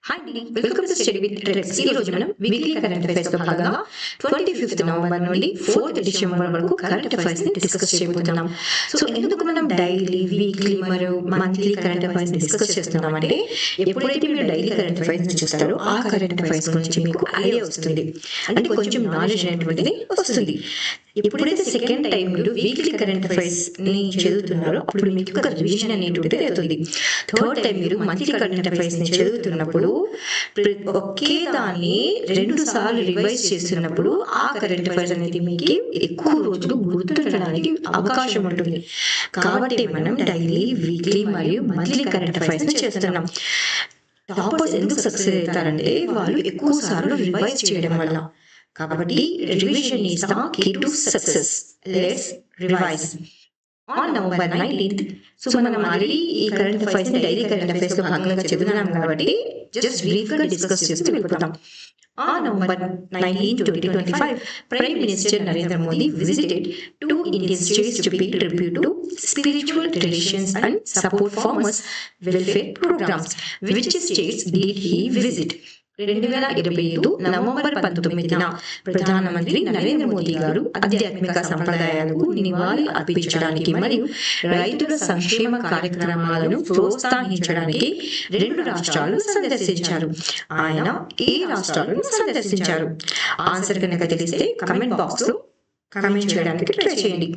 Hi అండి, welcome to study with tricks. ఈ రోజు మనం వీక్లీ కరెంట్ అఫైర్స్ లో భాగంగా 25th నవంబర్ నుండి 4th డిసెంబర్ వరకు కరెంట్ అఫైర్స్ ని డిస్కస్ చేయబోతున్నాం. సో ఎందుకు మనం డైలీ, వీక్లీ మరియు మంత్లీ కరెంట్ అఫైర్స్ ని డిస్కస్ చేస్తున్నాం అంటే, ఎప్పుడైతే మీరు డైలీ కరెంట్ అఫైర్స్ ని చూస్తారో ఆ కరెంట్ అఫైర్స్ గురించి మీకు ఐడియా వస్తుంది, అంటే కొంచెం నాలెడ్జ్ అనేటువంటిది వస్తుంది. ఎప్పుడైతే సెకండ్ టైం మీరు వీక్లీ కరెంట్ అఫైర్స్ ని చదువుతున్నారో అప్పుడు మీకు ఒక రివిజన్ అనేటువంటిది అవుతుంది. థర్డ్ టైం మీరు మంత్లీ కరెంట్ అఫైర్స్ ని చదువుతున్నప్పుడు ఒకే దాన్ని 2 సార్లు రివైజ్ చేస్తున్నప్పుడు ఆ కరెంట్ అఫైర్స్ అనేది మీకు ఎక్కువ రోజులు గుర్తుండడానికి అవకాశం ఉంటుంది. కాబట్టి మనం డైలీ, వీక్లీ మరియు మంత్లీ కరెంట్ అఫైర్స్ ని చేస్తున్నాం. టాపర్స్ ఎందుకు సక్సెస్ అవుతారంటే వాళ్ళు ఎక్కువ సార్లు రివైజ్ చేయడం వల్ల. కాబట్టి revision is the key to success. Let's revise. On November 19th, so మనం ఆల్రెడీ ఈ కరెంట్ అఫైర్స్ ని డైలీ కరెంట్ అఫైర్స్ లో భాగంగా చదువుతున్నాం కాబట్టి జస్ట్ బ్రీఫ్ గా డిస్కస్ చేస్తూ వెళ్ళిపోతాం. On November 19, 2025, Prime Minister Narendra Modi visited 2 Indian states to pay tribute to spiritual traditions and support farmers' welfare programs. Which states did he visit? 2025 November 19న ప్రధానమంత్రి నరేంద్ర మోదీ గారు ఆధ్యాత్మిక సంప్రదాయాలకు నివాళి అర్పించడానికి మరియు రైతుల సంక్షేమ కార్యక్రమాలను ప్రోత్సహించడానికి 2 రాష్ట్రాలను సందర్శించారు. ఆయన ఏ రాష్ట్రాలను సందర్శించారు? ఆన్సర్ కనుక తెలిస్తే కమెంట్ బాక్స్ లో కమెంట్ చేయడానికి ట్రై చేయండి.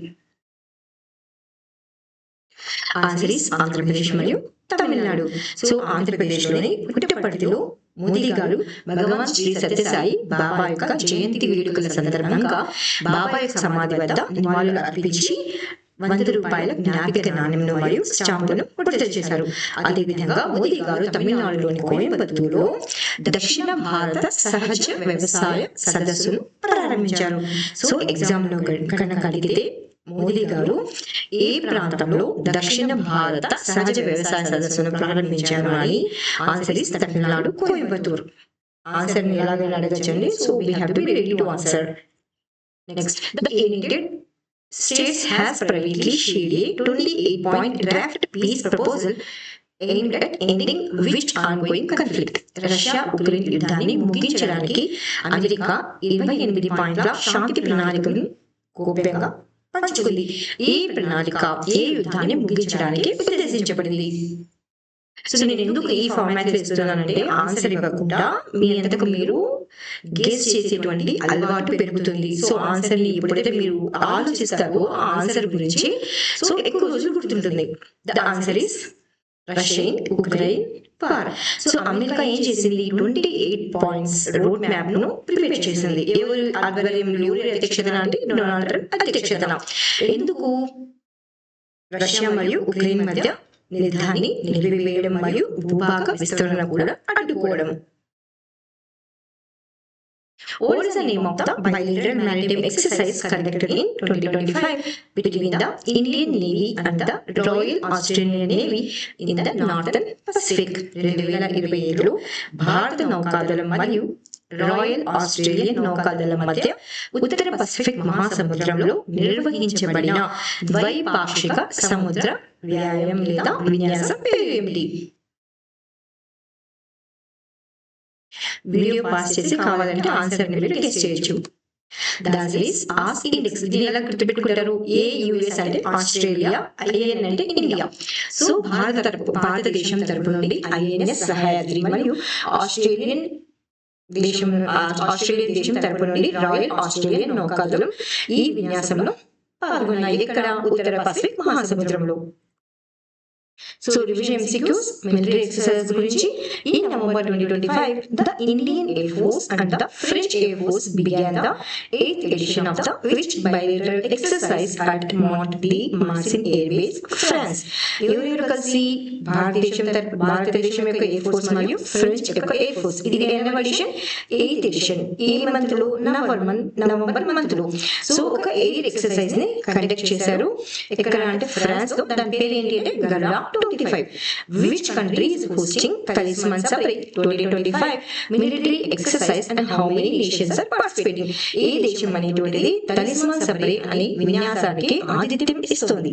ఆన్సర్ ఈస్ ఆంధ్రప్రదేశ్ మరియు తమిళనాడు. సో ఆంధ్రప్రదేశ్ లోని పుట్టపర్తిలో మోదీ గారు భగవాన్ శ్రీ సత్యసాయి బాబా యొక్క జయంతి వేడుకల సందర్భంగా బాబా యొక్క సమాధి వద్ద నివాళులు అర్పించి 100 రూపాయల జ్ఞాపిక నాణ్యంను మరియు స్టాంపును విడుదల చేశారు. అదేవిధంగా మోదీ గారు తమిళనాడులోని కోయంబత్తూరులో దక్షిణ భారత సహజ వ్యవసాయ సదస్సును ప్రారంభించారు. సో ఎగ్జామ్ లో కనుక అడిగితే మోదీ గారు ఏ ప్రాంతంలో దక్షిణ భారత సహజ వ్యవసాయ సదస్సును ప్రారంభించారు అని answer is Tamil Nadu, Coimbatore. Answer ని ఎలాగైనా అడగచ్చండి. So we have to be ready to answer. Next, the United States has privately shared a 28-point draft peace proposal aimed at ending which ongoing conflict. Russia Ukraine యుద్ధాన్ని ముగించడానికి America 28 పాయింట్ల శాంతి ప్రణాళికను గోప్యంగా పంచుకుంది. ఈ ప్రణాళిక ఏ యుద్ధాన్ని ముగించడానికి ఉద్దేశించబడింది? సో నేను ఎందుకు ఈ ఫార్మాట్ ఇస్తున్నానంటే, ఆన్సర్ ఇవ్వకుండా మీ అంతకు మీరు గెస్ చేసేటువంటి అలవాటు పెరుగుతుంది. సో ఆన్సర్ ని ఎప్పుడైతే మీరు ఆలోచిస్తారో ఆ ఆన్సర్ గురించి సో ఎక్కువ రోజులు గుర్తుంటుంది. The answer is Russian Ukraine war. So America ఏం చేసింది? 28 points రోడ్ మ్యాప్ ను ప్రిపేర్ చేసింది. ఎవరు ఆధ్వర్యంలో, ఎవరి అధ్యక్షతన అంటే డొనాల్డ్ ట్రంప్ అధ్యక్షతన. ఎందుకు? రష్యా మరియు ఉక్రెయిన్ మధ్య యుద్ధాన్ని నిలిపివేయడం మరియు భూభాగ విస్తరణ కూడా అడ్డుకోవడం. What is the name of the bilateral maritime exercise conducted in 2025 between the Indian Navy and the Royal Australian Navy in the Northern Pacific? 2027లో భారత నౌకాదళం మరియు రాయల్ ఆస్ట్రేలియన్ నౌకాదళం మధ్య ఉత్తర పసిఫిక్ మహాసముద్రంలో నిర్వహించబడిన ద్వైపాక్షిక సముద్ర వ్యాయామం లేదా విన్యాసం పేరు ఏమిటి? వీడియో పాస్ చేసి కావాలంటే ఆన్సర్ ని మీరు గెస్ చేయొచ్చు. Ask index. దీని ఎలా గుర్తుపెట్టుకుంటారు? ఏ యుఎస్ అంటే ఆస్ట్రేలియా, ఐఎన్ అంటే ఇండియా. సో భారతదేశం తరపు నుండి ఐఎన్ఎస్ సహాయాద్రి మరియు ఆస్ట్రేలియా దేశం తరపు నుండి రాయల్ ఆస్ట్రేలియన్ నౌకాదళం ఈ విన్యాసంలో పాల్గొన్నాయి. ఎక్కడ? ఉత్తర పసిఫిక్ మహాసముద్రంలో. So revision MCQs military exercise గురించి. In November 2025, the Indian Air Force and the French Air Force began the 8th edition of the which bilateral exercise at Mont-de-Marsan Air Base, France. ఎవరెవరు కలిసి? భారతదేశం యొక్క air force మరియు French యొక్క air force. ఇది ఎన్నవ edition? 8th edition. ఏ month లో? నవంబర్ మంత్ లో. సో ఒక ఎయిర్ ఎక్సర్సైజ్ ని కండక్ట్ చేశారు. ఎక్కడ అంటే ఫ్రాన్స్ లో. దాని పేరు ఏంటి అంటే Galla 25. Which country is hosting Talisman Sabri 2025 military exercise and how many nations are participating? ఏ దేశం అనేటువంటిది తలిస్మాన్ సబ్రీ అని విన్యాసానికి ఆతిథ్యం ఇస్తుంది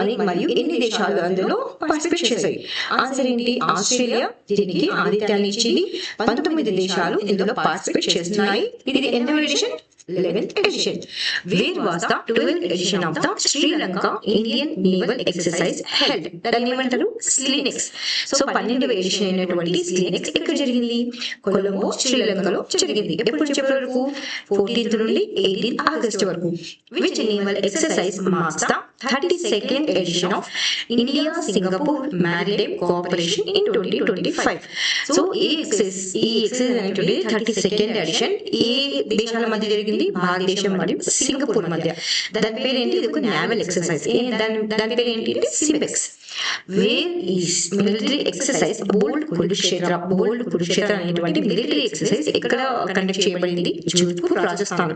అని మరియు ఎన్ని దేశాలు అందులో పార్టిసిపేట్ చేశాయి? ఆన్సర్ ఏంటి? ఆస్ట్రేలియా దీనికి ఆతిథ్యాన్ని ఇచ్చింది. 19 దేశాలు ఇందులో పార్టిసిపేట్ చేస్తున్నాయి. ఇది ఎన్నో edition? 11th edition. Where was the 12th edition of the Sri Lanka Indian Naval Exercise held? దాన్ని ఏమంటారు? స్లీనెక్స్. సో 12వ ఎడిషన్ అయినటువంటి స్లీనెక్స్ ఎక్కడ జరిగింది? కొలంబో, శ్రీలంకలో జరిగింది. ఎప్పుడు నుంచి ఎప్పటి వరకు? 14th నుండి 18 ఆగస్ట్ వరకు. Which naval exercise marks the 32nd edition of India Singapore Maritime Cooperation in 2025? So ఈ ఎక్సర్సైజ్ అనేటువంటి 32nd ఎడిషన్ ఏ దేశాల మధ్య జరిగింది? భారతదేశం మరియు సింగపూర్ మధ్య. దాని పేరు ఏంటి? ఇది ఒక నేవల్ ఎక్సర్సైజ్. దాని పేరు ఏంటి? SIMBEX. Where is military exercise bold Kurukshetra అనేటువంటి మిలిటరీ ఎక్సర్సైజ్ ఎక్కడ కండక్ట్ చేయబడింది? Jodhpur, Rajasthan.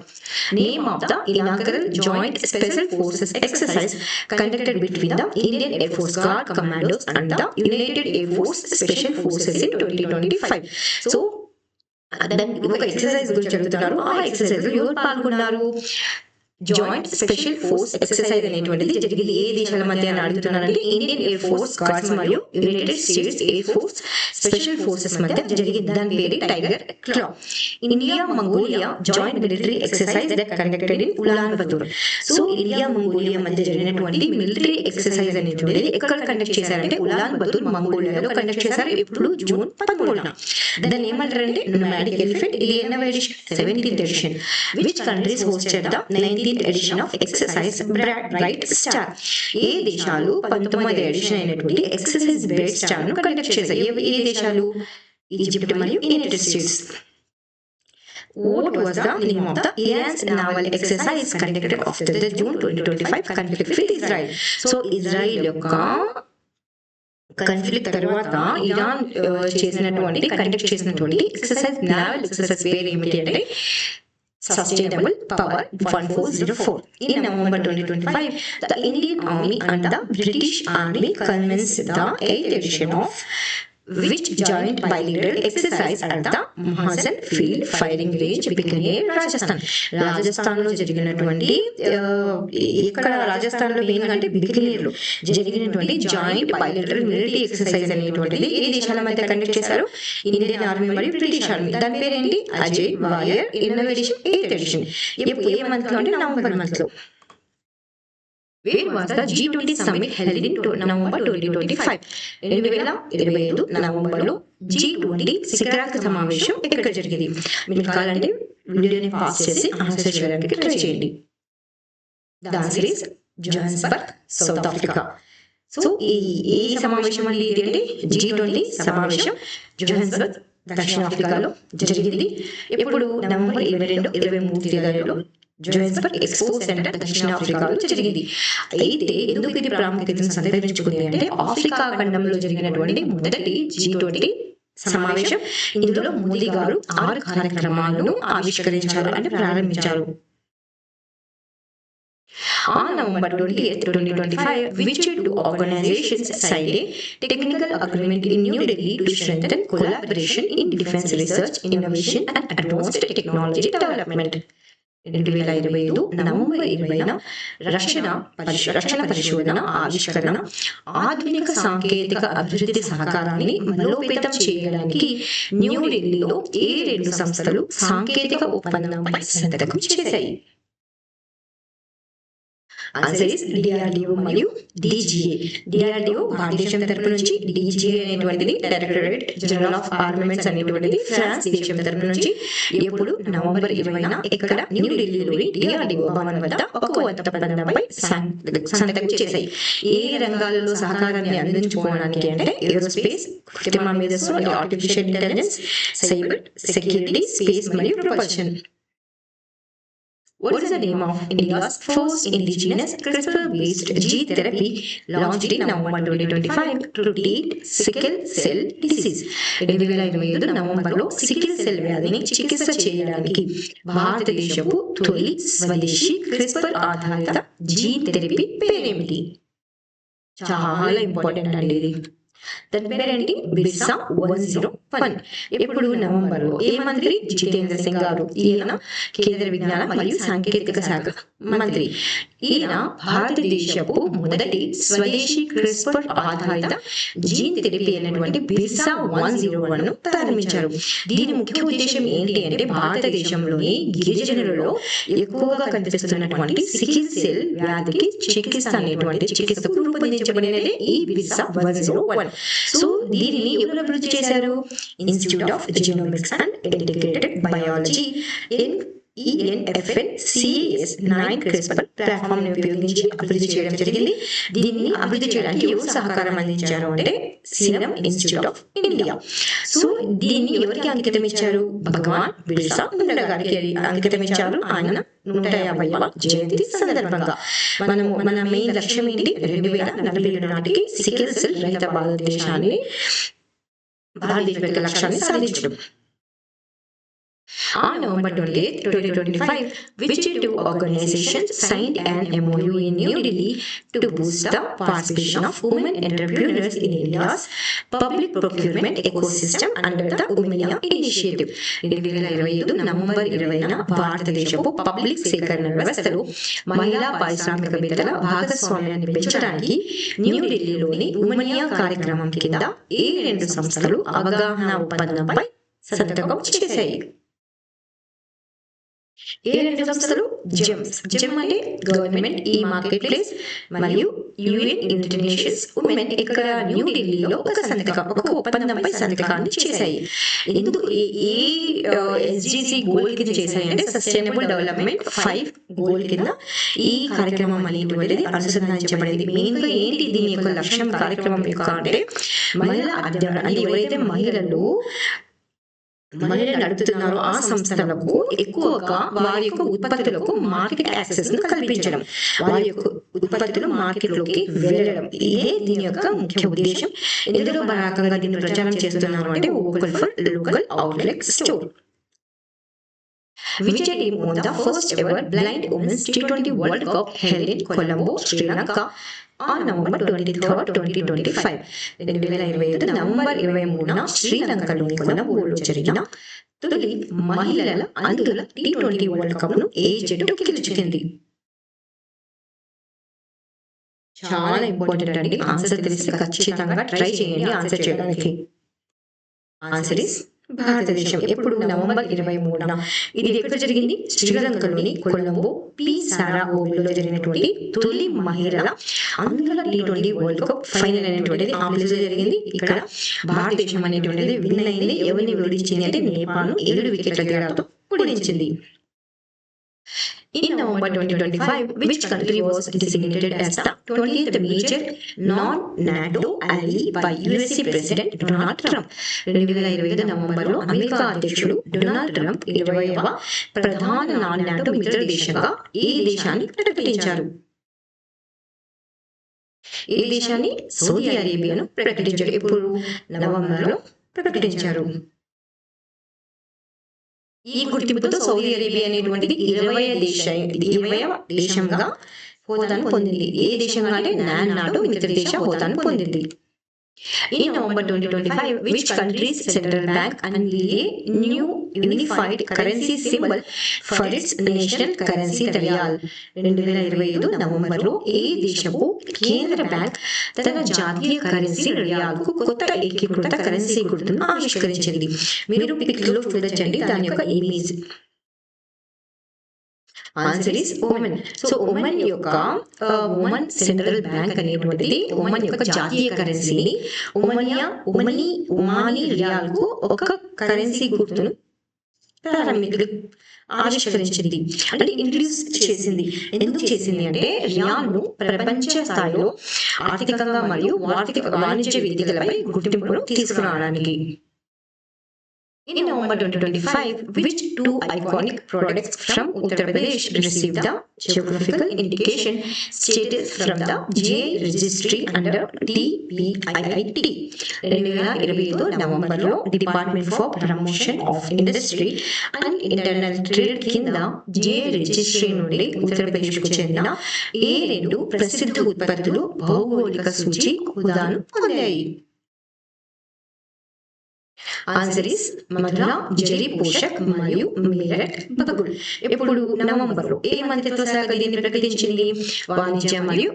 Name of the inaugural joint special forces exercise conducted between the Indian air force guard commandos and the United air force special forces in 2025. So ఒక exercise గురించి చెప్తున్నారు. ఆ exercise ఎవరు పాల్గొన్నారు? Joint special force exercise అనేటువంటిది జరిగింది ఏ దేశాల మధ్య అని అడుగుతున్నారంటే ఇండియన్ ఎయిర్ ఫోర్స్ గార్డ్స్ మరియు United States air force special forces మధ్య జరిగింది. దాని పేరు tiger claw. India Mongolia joint military exercise that conducted in Ulaanbaatar. So India Mongolia మధ్య జరిగినటువంటి మిలిటరీ ఎక్సర్సైజ్ అనేటువంటిది ఎక్కడ కండక్ట్ చేశారంటే ఉలాన్ బతూర్ మంగోలియాలో కండక్ట్ చేశారు. ఎప్పుడు? జూన్ 13న. దాన్ని ఏమంటారంటే నోమాడిక్ ఎలిఫెంట్. ఇది ఎన్నవ edition? 17th edition. Which countries hosted the 19th edition of exercise bright star? ఏ దేశాలు 19వ ఎడిషన్ అయినటువంటి ఎక్సర్సైజ్ బ్రైట్ స్టార్ ను కండక్ట్ చేశాయి? ఏ దేశాలు? ఈజిప్ట్ మరియు United States. What was the name of the Iran's naval exercise conducted after the June 2025 conflict with Israel? So Israel యొక్క కాన్ఫ్లిక్ట్ తర్వాత ఇరాన్ కండక్ట్ చేసినటువంటి ఎక్సర్సైజ్ నావల్ ఎక్సర్సైజ్ పేరు ఏమిటి అంటే Sustainable Power 1404. In November 2025, the Indian Army and the British Army commenced the 8th edition of which joint bilateral exercise at the Mahasan Field Firing Range, Bikaner, Rajasthan. రాజస్థాన్లో జరిగినటువంటి ఇక్కడ రాజస్థాన్లో main అంటే బికనేర్లో జరిగినటువంటి joint bilateral military exercise అనేటువంటిది ఏ దేశాల మధ్య conduct చేశారు? ఇండియన్ ఆర్మీ మరియు బ్రిటిష్ ఆర్మీ. దాని పేరు ఏంటి? అజయ్ వారియర్. ఎన్నవ ఎడిషన్? 8th edition. ఏ మంత్ లో అంటే నవంబర్ మంత్ లో. Where was the G20 summit held in November 2025? 2025 నవంబర్లో G20 శిఖరాగ్ర సమావేశం ఎక్కడ జరిగింది? మీకు కావాలంటే వీడియోని పాస్ చేసి ఆన్సర్ చేయడానికి ట్రై చేయండి. The answer is Johannesburg, South Africa. So ఈ సమావేశం అనేది ఏంటంటే G20 సమావేశం జోహాన్స్బర్గ్, దక్షిణ ఆఫ్రికాలో జరిగింది. ఎప్పుడు? నవంబర్ 22, 23 తేదీలలో జోహాన్స్బర్గ్ ఎక్స్పో సెంటర్ దక్షిణ ఆఫ్రికాలో జరిగింది. అయితే ఎందుకు ఇది ప్రాముఖ్యతను సంతరించుకుంది అంటే ఆఫ్రికా ఖండంలో జరిగినటువంటి మొదటి G20 సమావేశం. ఇందులో మోదీ గారు 6 కార్యక్రమాలను ఆవిష్కరించారు అంటే ప్రారంభించారు. On November 28, 2025, which two organizations signed a technical agreement in New Delhi to strengthen collaboration in defense research, innovation and advanced technology development? 2025 November 20న రక్షణ పరిశోధన, ఆవిష్కరణ, ఆధునిక సాంకేతిక అభివృద్ధి సహకారాన్ని బలోపేతం చేయడానికి న్యూఢిల్లీలో ఏ 2 సంస్థలు సాంకేతిక ఒప్పందంపై సంతకం చేశాయి? ఆన్సర్ ఇస్ డిఆర్డిఓ మరియు డిజిఏ. డిఆర్డిఓ భారతదేశం తరపు నుంచి, డిజిఏ అనేటువంటిది డైరెక్టరేట్ జనరల్ ఆఫ్ ఆర్మమెంట్స్ అనేటువంటిది ఫ్రాన్స్ దేశం తరపు నుంచి. ఎప్పుడు? నవంబర్ 20న ఇక్కడ న్యూఢిల్లీలోని డిఆర్డిఓ భవన్ వద్ద ఒక ఒప్పందంపై సంతకం చేశాయి. ఏ రంగాలలో సహకారాన్ని అందించుకోవడానికి అంటే ఏరోస్పేస్, కృత్రిమ మేధస్సు, artificial intelligence, cyber security, space మరియు propulsion. What is the name of India's first indigenous CRISPR-based gene therapy launched in November 2025 to treat sickle cell disease? 2025 నవంబర్లో సికిల్ సెల్ వ్యాధిని చికిత్స చేయడానికి భారతదేశపు తొలి స్వదేశీ క్రిస్పర్ ఆధారిత జీన్ థెరపీ పేరేమిటి? చాలా ఇంపార్టెంట్ అండి ఇది. దాని పేరేంటి? బిర్సా 101. ఎప్పుడు నవంబర్లో. ఏ మంత్రి? జితేంద్ర సింగ్ గారు. ఈయన కేంద్ర విజ్ఞాన మరియు సాంకేతిక శాఖ మంత్రి. ఈయన భారతదేశపు మొదటి స్వదేశీ క్రిస్పర్ ఆధారిత జీన్ థెరపీ అయినటువంటి బిర్సా 101 ను ప్రారంభించారు. దీని ముఖ్య ఉద్దేశం ఏంటి అంటే భారతదేశంలోని గిరిజనులలో ఎక్కువగా కనిపిస్తున్నటువంటి సికిల్ సెల్ వ్యాధికి చికిత్స అనేటువంటి చికిత్సకు రూపొందించబడినదే ఈ బిర్సా 101. సో దీనిని ఎవరు అభివృద్ధి చేశారు? Institute of genomics and integrated biology ENFN CAS9 CRISPR platform ని ఉపయోగించి అభివృద్ధి చేయడం జరిగింది. దీన్ని అభివృద్ధి చేయడానికి ఎవరు సహకారం అందించారు అంటే serum institute of India. So దీన్ని ఎవరికి అంకితం ఇచ్చారు? భగవాన్ బిర్సా ముండా గారికి అంకితం ఇచ్చారు. ఆయన 150వ జయంతి సందర్భంగా మన మెయిన్ లక్ష్యం ఏంటి? 2047 నాటికి సికిల్ సెల్ రహిత భారతదేశం యొక్క లక్ష్యాన్ని సాధించడం. On November 28, 2025, which two organizations signed an MOU in New Delhi to boost the participation of women entrepreneurs in India's public procurement ecosystem under the Umiya Initiative. 2025 November 20న భారతదేశపు public సేకరణ వ్యవస్థలో మహిళా పారిశ్రామికవేత్తల భాగస్వామ్యాన్ని పెంచడానికి న్యూఢిల్లీలోని ఉమియా కార్యక్రమం కింద ఈ రెండు సంస్థలు అవగాహన ఒప్పందంపై సంతకం చేశాయి. ఏ రెండు సంస్థలు? జెమ్ అంటే గవర్నమెంట్ ఈ మార్కెట్ ప్లేస్ మరియు యుఎన్ యునైటెడ్ నేషన్స్ ఉమెన్ ఇక్కడ న్యూఢిల్లీలో ఒక ఒప్పందంపై సంతకాన్ని చేశాయి. ఎందుకు ఏ SDG గోల్ కింద చేశాయి అంటే సస్టైనబుల్ డెవలప్మెంట్ 5 గోల్ కింద ఈ కార్యక్రమం అనేటువంటిది అనుసంధానించబడింది. మెయిన్ గా ఏంటి దీని యొక్క లక్ష్యం కార్యక్రమం యొక్క అంటే మహిళా అంటే ఎవరైతే మహిళలు నడుపుతున్నారో ఆ సంస్థలకు ఎక్కువగా వారి యొక్క ఉత్పత్తులకు మార్కెట్ యాక్సెస్ ను కల్పించడం, వారి యొక్క ఉత్పత్తులు మార్కెట్ లోకి వెళ్ళడం, ఇదే దీని యొక్క ముఖ్య ఉద్దేశం. ఇందులో భాగంగా దీన్ని ప్రచారం చేస్తున్నారు అంటే vocal for local outlet store. Which team won the first ever blind women's T20 World Cup held in Colombo, Sri Lanka on November 23rd, 2025. 2025 November 23న శ్రీలంకలోని కొలంబోలో జరిగిన తొలి మహిళల అందుల T20 వరల్డ్ కప్ ను ఏ జట్టు గెలుచుకుంది? చాలా ఇంపార్టెంట్ అండి. ఆన్సర్ తెలిస్తే ఖచ్చితంగా ట్రై చేయండి ఆన్సర్ చేయడానికి. ఆన్సర్ ఇస్ భారతదేశం. ఎప్పుడు? నవంబర్ 23న. ఇది ఎక్కడ జరిగింది? శ్రీలంకలోని కొలంబో సారాఓలో జరిగినటువంటి తొలి మహిళల అందుల T20 వరల్డ్ కప్ ఫైనల్ అనేటువంటిది ఆ ప్లేస్ లో జరిగింది. ఇక్కడ భారతదేశం అనేటువంటిది విన్ అయింది. ఎవరిని ఓడించింది అంటే నేపాల్ ను 7 వికెట్ల తేడాతో ఓడించింది. In November 2025, which country was designated as the 20th major non-NATO ally by USA President Donald Trump? 2025 నవంబర్లో అమెరికా అధ్యక్షుడు డొనాల్డ్ ట్రంప్ 20వ ప్రధాన నాన్-నాటో మిత్ర దేశంగా ఈ దేశాన్ని ప్రకటించారు. ఈ దేశాన్ని సౌదీ అరేబియాను ప్రకటించారు. ఇప్పుడు నవంబర్లో ప్రకటించారు. ఈ గుర్తింపుతో సౌదీ అరేబియా అనేటువంటిది 20వ దేశంగా హోదాను పొందింది. ఏ దేశంగా అంటే నాటో మిత్ర దేశ హోదాను పొందింది. In November 2025, which country's central bank unveiled a new unified currency symbol for its national currency riyal? 2025 నవంబర్లో ఏ దేశపు కేంద్ర బ్యాంక్ తన జాతీయ కరెన్సీ రియాల్ కు కొత్త ఏకీకృత కరెన్సీ గుర్తును ఆవిష్కరించింది. మీరు పిక్ లో చూడొచ్చండి దాని యొక్క image. Answer is Oman. So Oman యొక్క ఒమన్ సెంట్రల్ బ్యాంక్ అనేటువంటిది ఒమన్ యొక్క జాతీయ కరెన్సీని ఒమానీ రియాల్ కు ఒక కరెన్సీ గుర్తును ఆవిష్కరించింది అంటే ఇంట్రడ్యూస్ చేసింది. ఎందుకు చేసింది అంటే రియాల్ ను ప్రపంచ స్థాయిలో ఆర్థికంగా మరియు వాణిజ్య వేదికలపై గుర్తింపును తీసుకురావడానికి. In November 2025, which two iconic products from Uttar Pradesh received the geographical indication status from the GI registry under DPIIT? 2025 నవంబర్లో department for promotion of industry and internal trade కింద GI రిజిస్ట్రీ నుండి ఉత్తరప్రదేశ్కు చెందిన ఏ రెండు ప్రసిద్ధ ఉత్పత్తులు భౌగోళిక సూచి హోదాను పొందాయి? ఆన్సర్ ఇస్ మధుర జరీ పోషక్ మరియు మీరట్ బగుల్. ఎప్పుడు నవంబర్లో ఏ మంత్రిత్వ శాఖ దీన్ని ప్రకటించింది? వాణిజ్య మరియు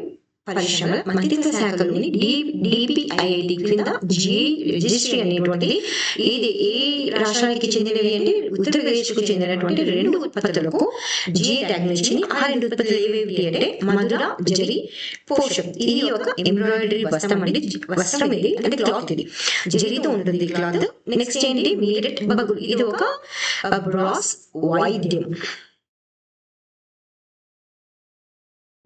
పరిశ్రమల మంత్రిత్వ శాఖలోని డిపిఐఐటి క్రింద జిఐ రిజిస్ట్రీ అనేటువంటిది ఇది ఏ రాష్ట్రానికి చెందినవి అంటే ఉత్తరప్రదేశ్కు చెందినటువంటి రెండు ఉత్పత్తులకు జిఐ ట్యాగ్ ఇచ్చింది. ఆ రెండు ఉత్పత్తులు ఏవేవి అంటే మధుర జరీ పోషక్. ఇది ఒక ఎంబ్రాయిడరీ వస్త్రం ఇది అంటే క్లాత్, ఇది జరీతో ఉంటుంది క్లాత్. నెక్స్ట్ ఏంటి? మీరట్ బగుల్. ఇది ఒక బ్రాస్ వాయిద్యం.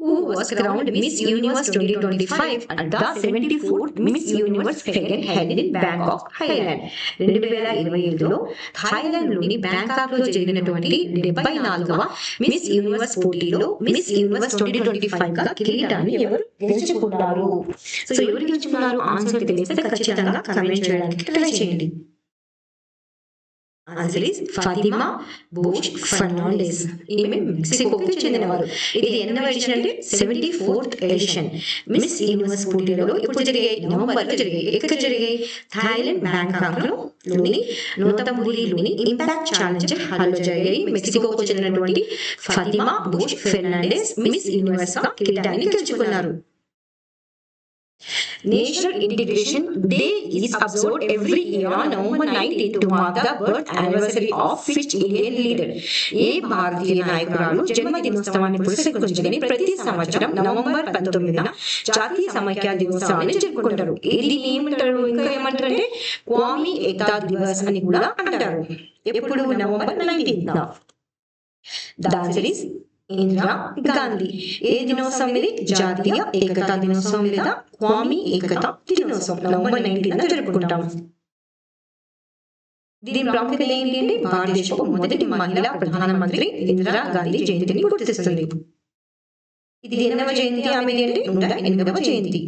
Who was crowned Miss Universe 2025 at the 74th Miss Universe Fair held in Bangkok, Thailand? 2025లో థాయిలాండ్లోని బ్యాంకాక్లో జరిగినటువంటి 74వ మిస్ యూనివర్స్ పోటీలో మిస్ యూనివర్స్ 2025గా కిరీటాన్ని ఎవరు గెలుచుకున్నారు? సో ఎవరు గెలుచుకున్నారు? ఆన్సర్ తెలిస్తే ఖచ్చితంగా కామెంట్ చేయడానికి ట్రై చేయండి. Answer is Fatima Bosch Fernandes. ఈమె మెక్సికోకి చెందినవారు. ఇది ఎన్నవ ఎడిషన్ అంటే 74th ఎడిషన్ మిస్ యూనివర్స్ పోటీలలో ఇప్పుడు జరిగాయి, నవంబర్లో జరిగాయి. ఎక్కడ జరిగాయి? థాయిలాండ్ బ్యాంకాక్ లోని నోతంబురిలోని ఇంపాక్ట్ ఛాలెంజర్ హాల్లో జరిగాయి. మెక్సికోకు చెందినటువంటి Fatima Bosch Fernandes miss universe గా కిరీటాన్ని గెలుచుకున్నారు. National Integration Day is observed every year on November 19 to mark the birth anniversary of which Indian leader? ఏ భారతీయ నాయకురాలు జన్మదినోత్సవాన్ని పురస్కరించుకొని ప్రతి సంవత్సరం నవంబర్ 19న జాతీయ సమైక్య దినోత్సవాన్ని జరుపుకుంటారు. ఇది ఏమంటారు? ఇంకా ఏమంటారు అంటే క్వామీ ఏకతా దివస్ అని కూడా అంటారు. ఎప్పుడు? నవంబర్ 19న. The answer is Indira Gandhi. ఏ దినోత్సవం ఇది? జాతీయ ఏకతా దినోత్సవం లేదా క్వామీ ఏకతా దినోత్సవం నవంబర్ 19న జరుపుకుంటాం. దీని ప్రాముఖ్యత ఏంటి అంటే భారతదేశపు మొదటి మహిళా ప్రధానమంత్రి ఇందిరా గాంధీ జయంతిని గుర్తిస్తుంది. ఇది ఎన్నవ జయంతి ఆమెది అంటే 108వ జయంతి.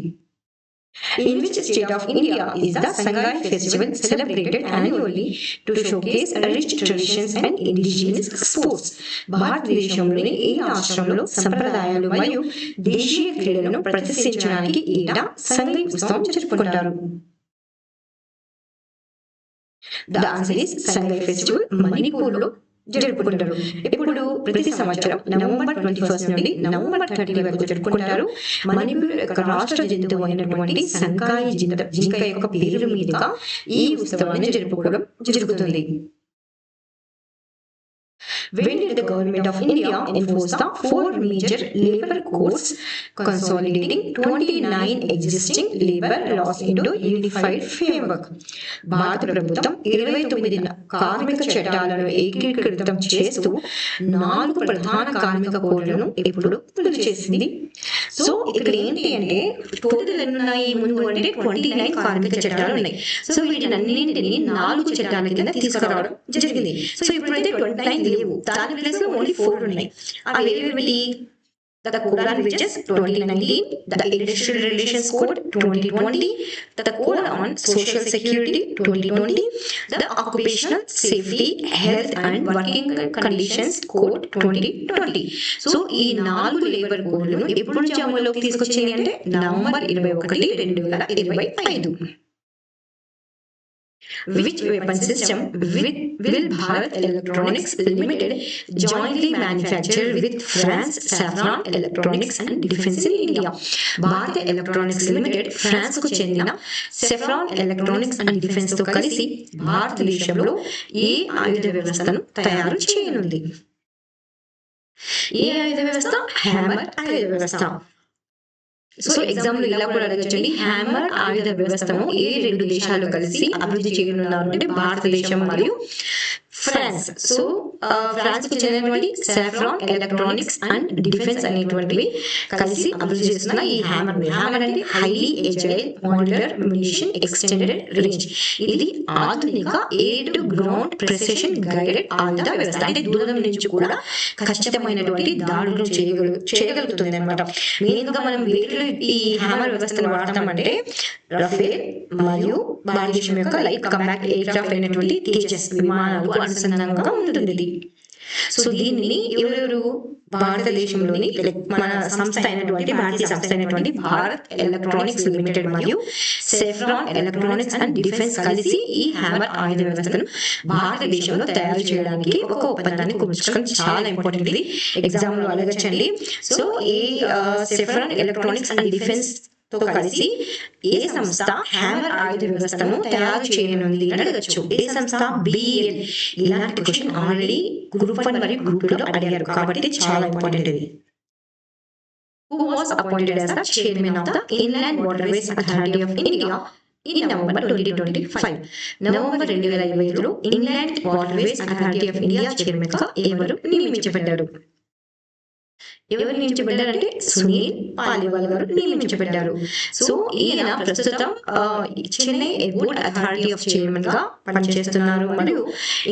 In which state of India is the Sangai festival celebrated annually to showcase rich traditions and indigenous sports? భారతదేశంలోని ఏ రాష్ట్రంలో సంప్రదాయాలు మరియు దేశీయ క్రీడలను ప్రదర్శించడానికి ఏటా సంగై ఉత్సవం జరుపుకుంటారు? The answer is Sangai festival మణిపూర్లో జరుపుకుంటారు. ఇప్పుడు ప్రతి సంవత్సరం నవంబర్ 21 నుండి నవంబర్ 30 వరకు జరుపుకుంటారు. మణిపూర్ యొక్క రాష్ట్ర జంతువు అయినటువంటి సంగాయి జింక యొక్క పేరు మీదుగా ఈ ఉత్సవాన్ని జరుపుకోవడం జరుగుతుంది. When did the government of India enforce the 4 major labor codes consolidating 29 existing labor laws into unified framework? భారత ప్రభుత్వం 29 కార్మిక చట్టాలను ఏకీకృతం చేస్తూ 4 ప్రధాన కార్మిక కోడ్లను ఎప్పుడు విడుదల చేసింది? సో ఇక్కడ ఏంటి అంటే టోటల్ ఎన్ని ఉన్నాయి ముందు అంటే 29 కార్మిక చట్టాలు ఉన్నాయి. సో వీటినన్నింటినీ 4 చట్టాల కింద తీసుకురావడం జరిగింది. సో ఇప్పుడైతే 29 లేవు, దాని ప్లేస్ లో ఓన్లీ 4 ఉన్నాయి. అవి ఏవేవి? The Code on Wages 2019, the Industrial Relations Code 2020, the Code on Social Security 2020, the Occupational Safety, Health and Working Conditions Code 2020. So ఈ 4 లేబర్ కోడ్లను ఎప్పుడు నుంచి అమల్లోకి తీసుకొచ్చింది అంటే November 21, 2025. Which weapon system will Bharat Electronics Limited jointly manufacture with France Safran Electronics and Defense in India? భారత electronics limited France కు చెందిన సెఫ్రాన్ ఎలక్ట్రానిక్స్ అండ్ డిఫెన్స్ తో కలిసి భారతదేశంలో ఏ ఆయుధ వ్యవస్థను తయారు చేయనుంది? ఏ ఆయుధ వ్యవస్థ? హ్యామర్ ఆయుధ వ్యవస్థ. సో ఎగ్జామ్ లో ఇలా కూడా అడగచ్చండి, హ్యామర్ ఆయుధ వ్యవస్థను ఏ 2 దేశాలు కలిసి అభివృద్ధి చేయనున్నారు అంటే భారతదేశం మరియు ఫ్రాన్స్. సో ఫ్రాన్స్ కు చెందినటువంటి సాఫ్రాన్ ఎలక్ట్రానిక్స్ అండ్ డిఫెన్స్ అనేటువంటివి కలిసి అభివృద్ధి చేస్తున్న ఈ హ్యామర్ అంటే highly agile modular munition extended range. ఇది ఆధునిక air to ground precision guided ఆయుధ వ్యవస్థ. అంటే దూరం నుంచి కూడా ఖచ్చితమైనటువంటి దాడులు చేయగలుగుతుంది అనమాట. మెయిన్ గా మనం వేటిలో ఈ హ్యామర్ వ్యవస్థను వాడతామంటే రఫేల్ మరియు భారతదేశం యొక్క లైట్ కంపాక్ట్ ఎయిర్ క్రాఫ్ట్ అయినటువంటి తేజస్ విమానాలకు అనుసంధానంగా ఉంటుంది. సో దీన్ని ఎవరెవరు భారతదేశంలోని మన సంస్థ అయినటువంటి భారతీయ సంస్థ అయినటువంటి భారత్ ఎలక్ట్రానిక్స్ లిమిటెడ్ మరియు సెఫ్రాన్ ఎలక్ట్రానిక్స్ అండ్ డిఫెన్స్ కలిసి ఈ హ్యామర్ ఆయుధ వ్యవస్థను భారతదేశంలో తయారు చేయడానికి ఒక ఒప్పందాన్ని కుదుర్చుకోవడం చాలా ఇంపార్టెంట్. ఇది ఎగ్జామ్ లో అడగచ్చండి. సో ఈ సెఫ్రాన్ ఎలక్ట్రానిక్స్ అండ్ డిఫెన్స్ తో కలిసి ఏ సంస్థ హ్యామర్ ఆయుధ వ్యవస్థను తయారు చేయనుంది అని అడగచ్చు. ఏ సంస్థ? BEL. ఇలాంటి క్వశ్చన్ ఆల్రెడీ గ్రూప్ 1 మరియు గ్రూప్ 2 లో అడిగారు కాబట్టి చాలా ఇంపార్టెంట్ ఇది. Who was appointed as the chairman of the Inland Waterways Authority of India in November 2025? November 2025లో inland waterways authority of India chairman గా ఎవరు నియమించబడ్డారు? ఎవరు నియమించబడ్డారంటే సునీల్ పాలివాల్ గారు నియమించబడ్డారు. సో ఈయన ప్రస్తుతం Chennai airport authority of chairman గా పనిచేస్తున్నారు మరియు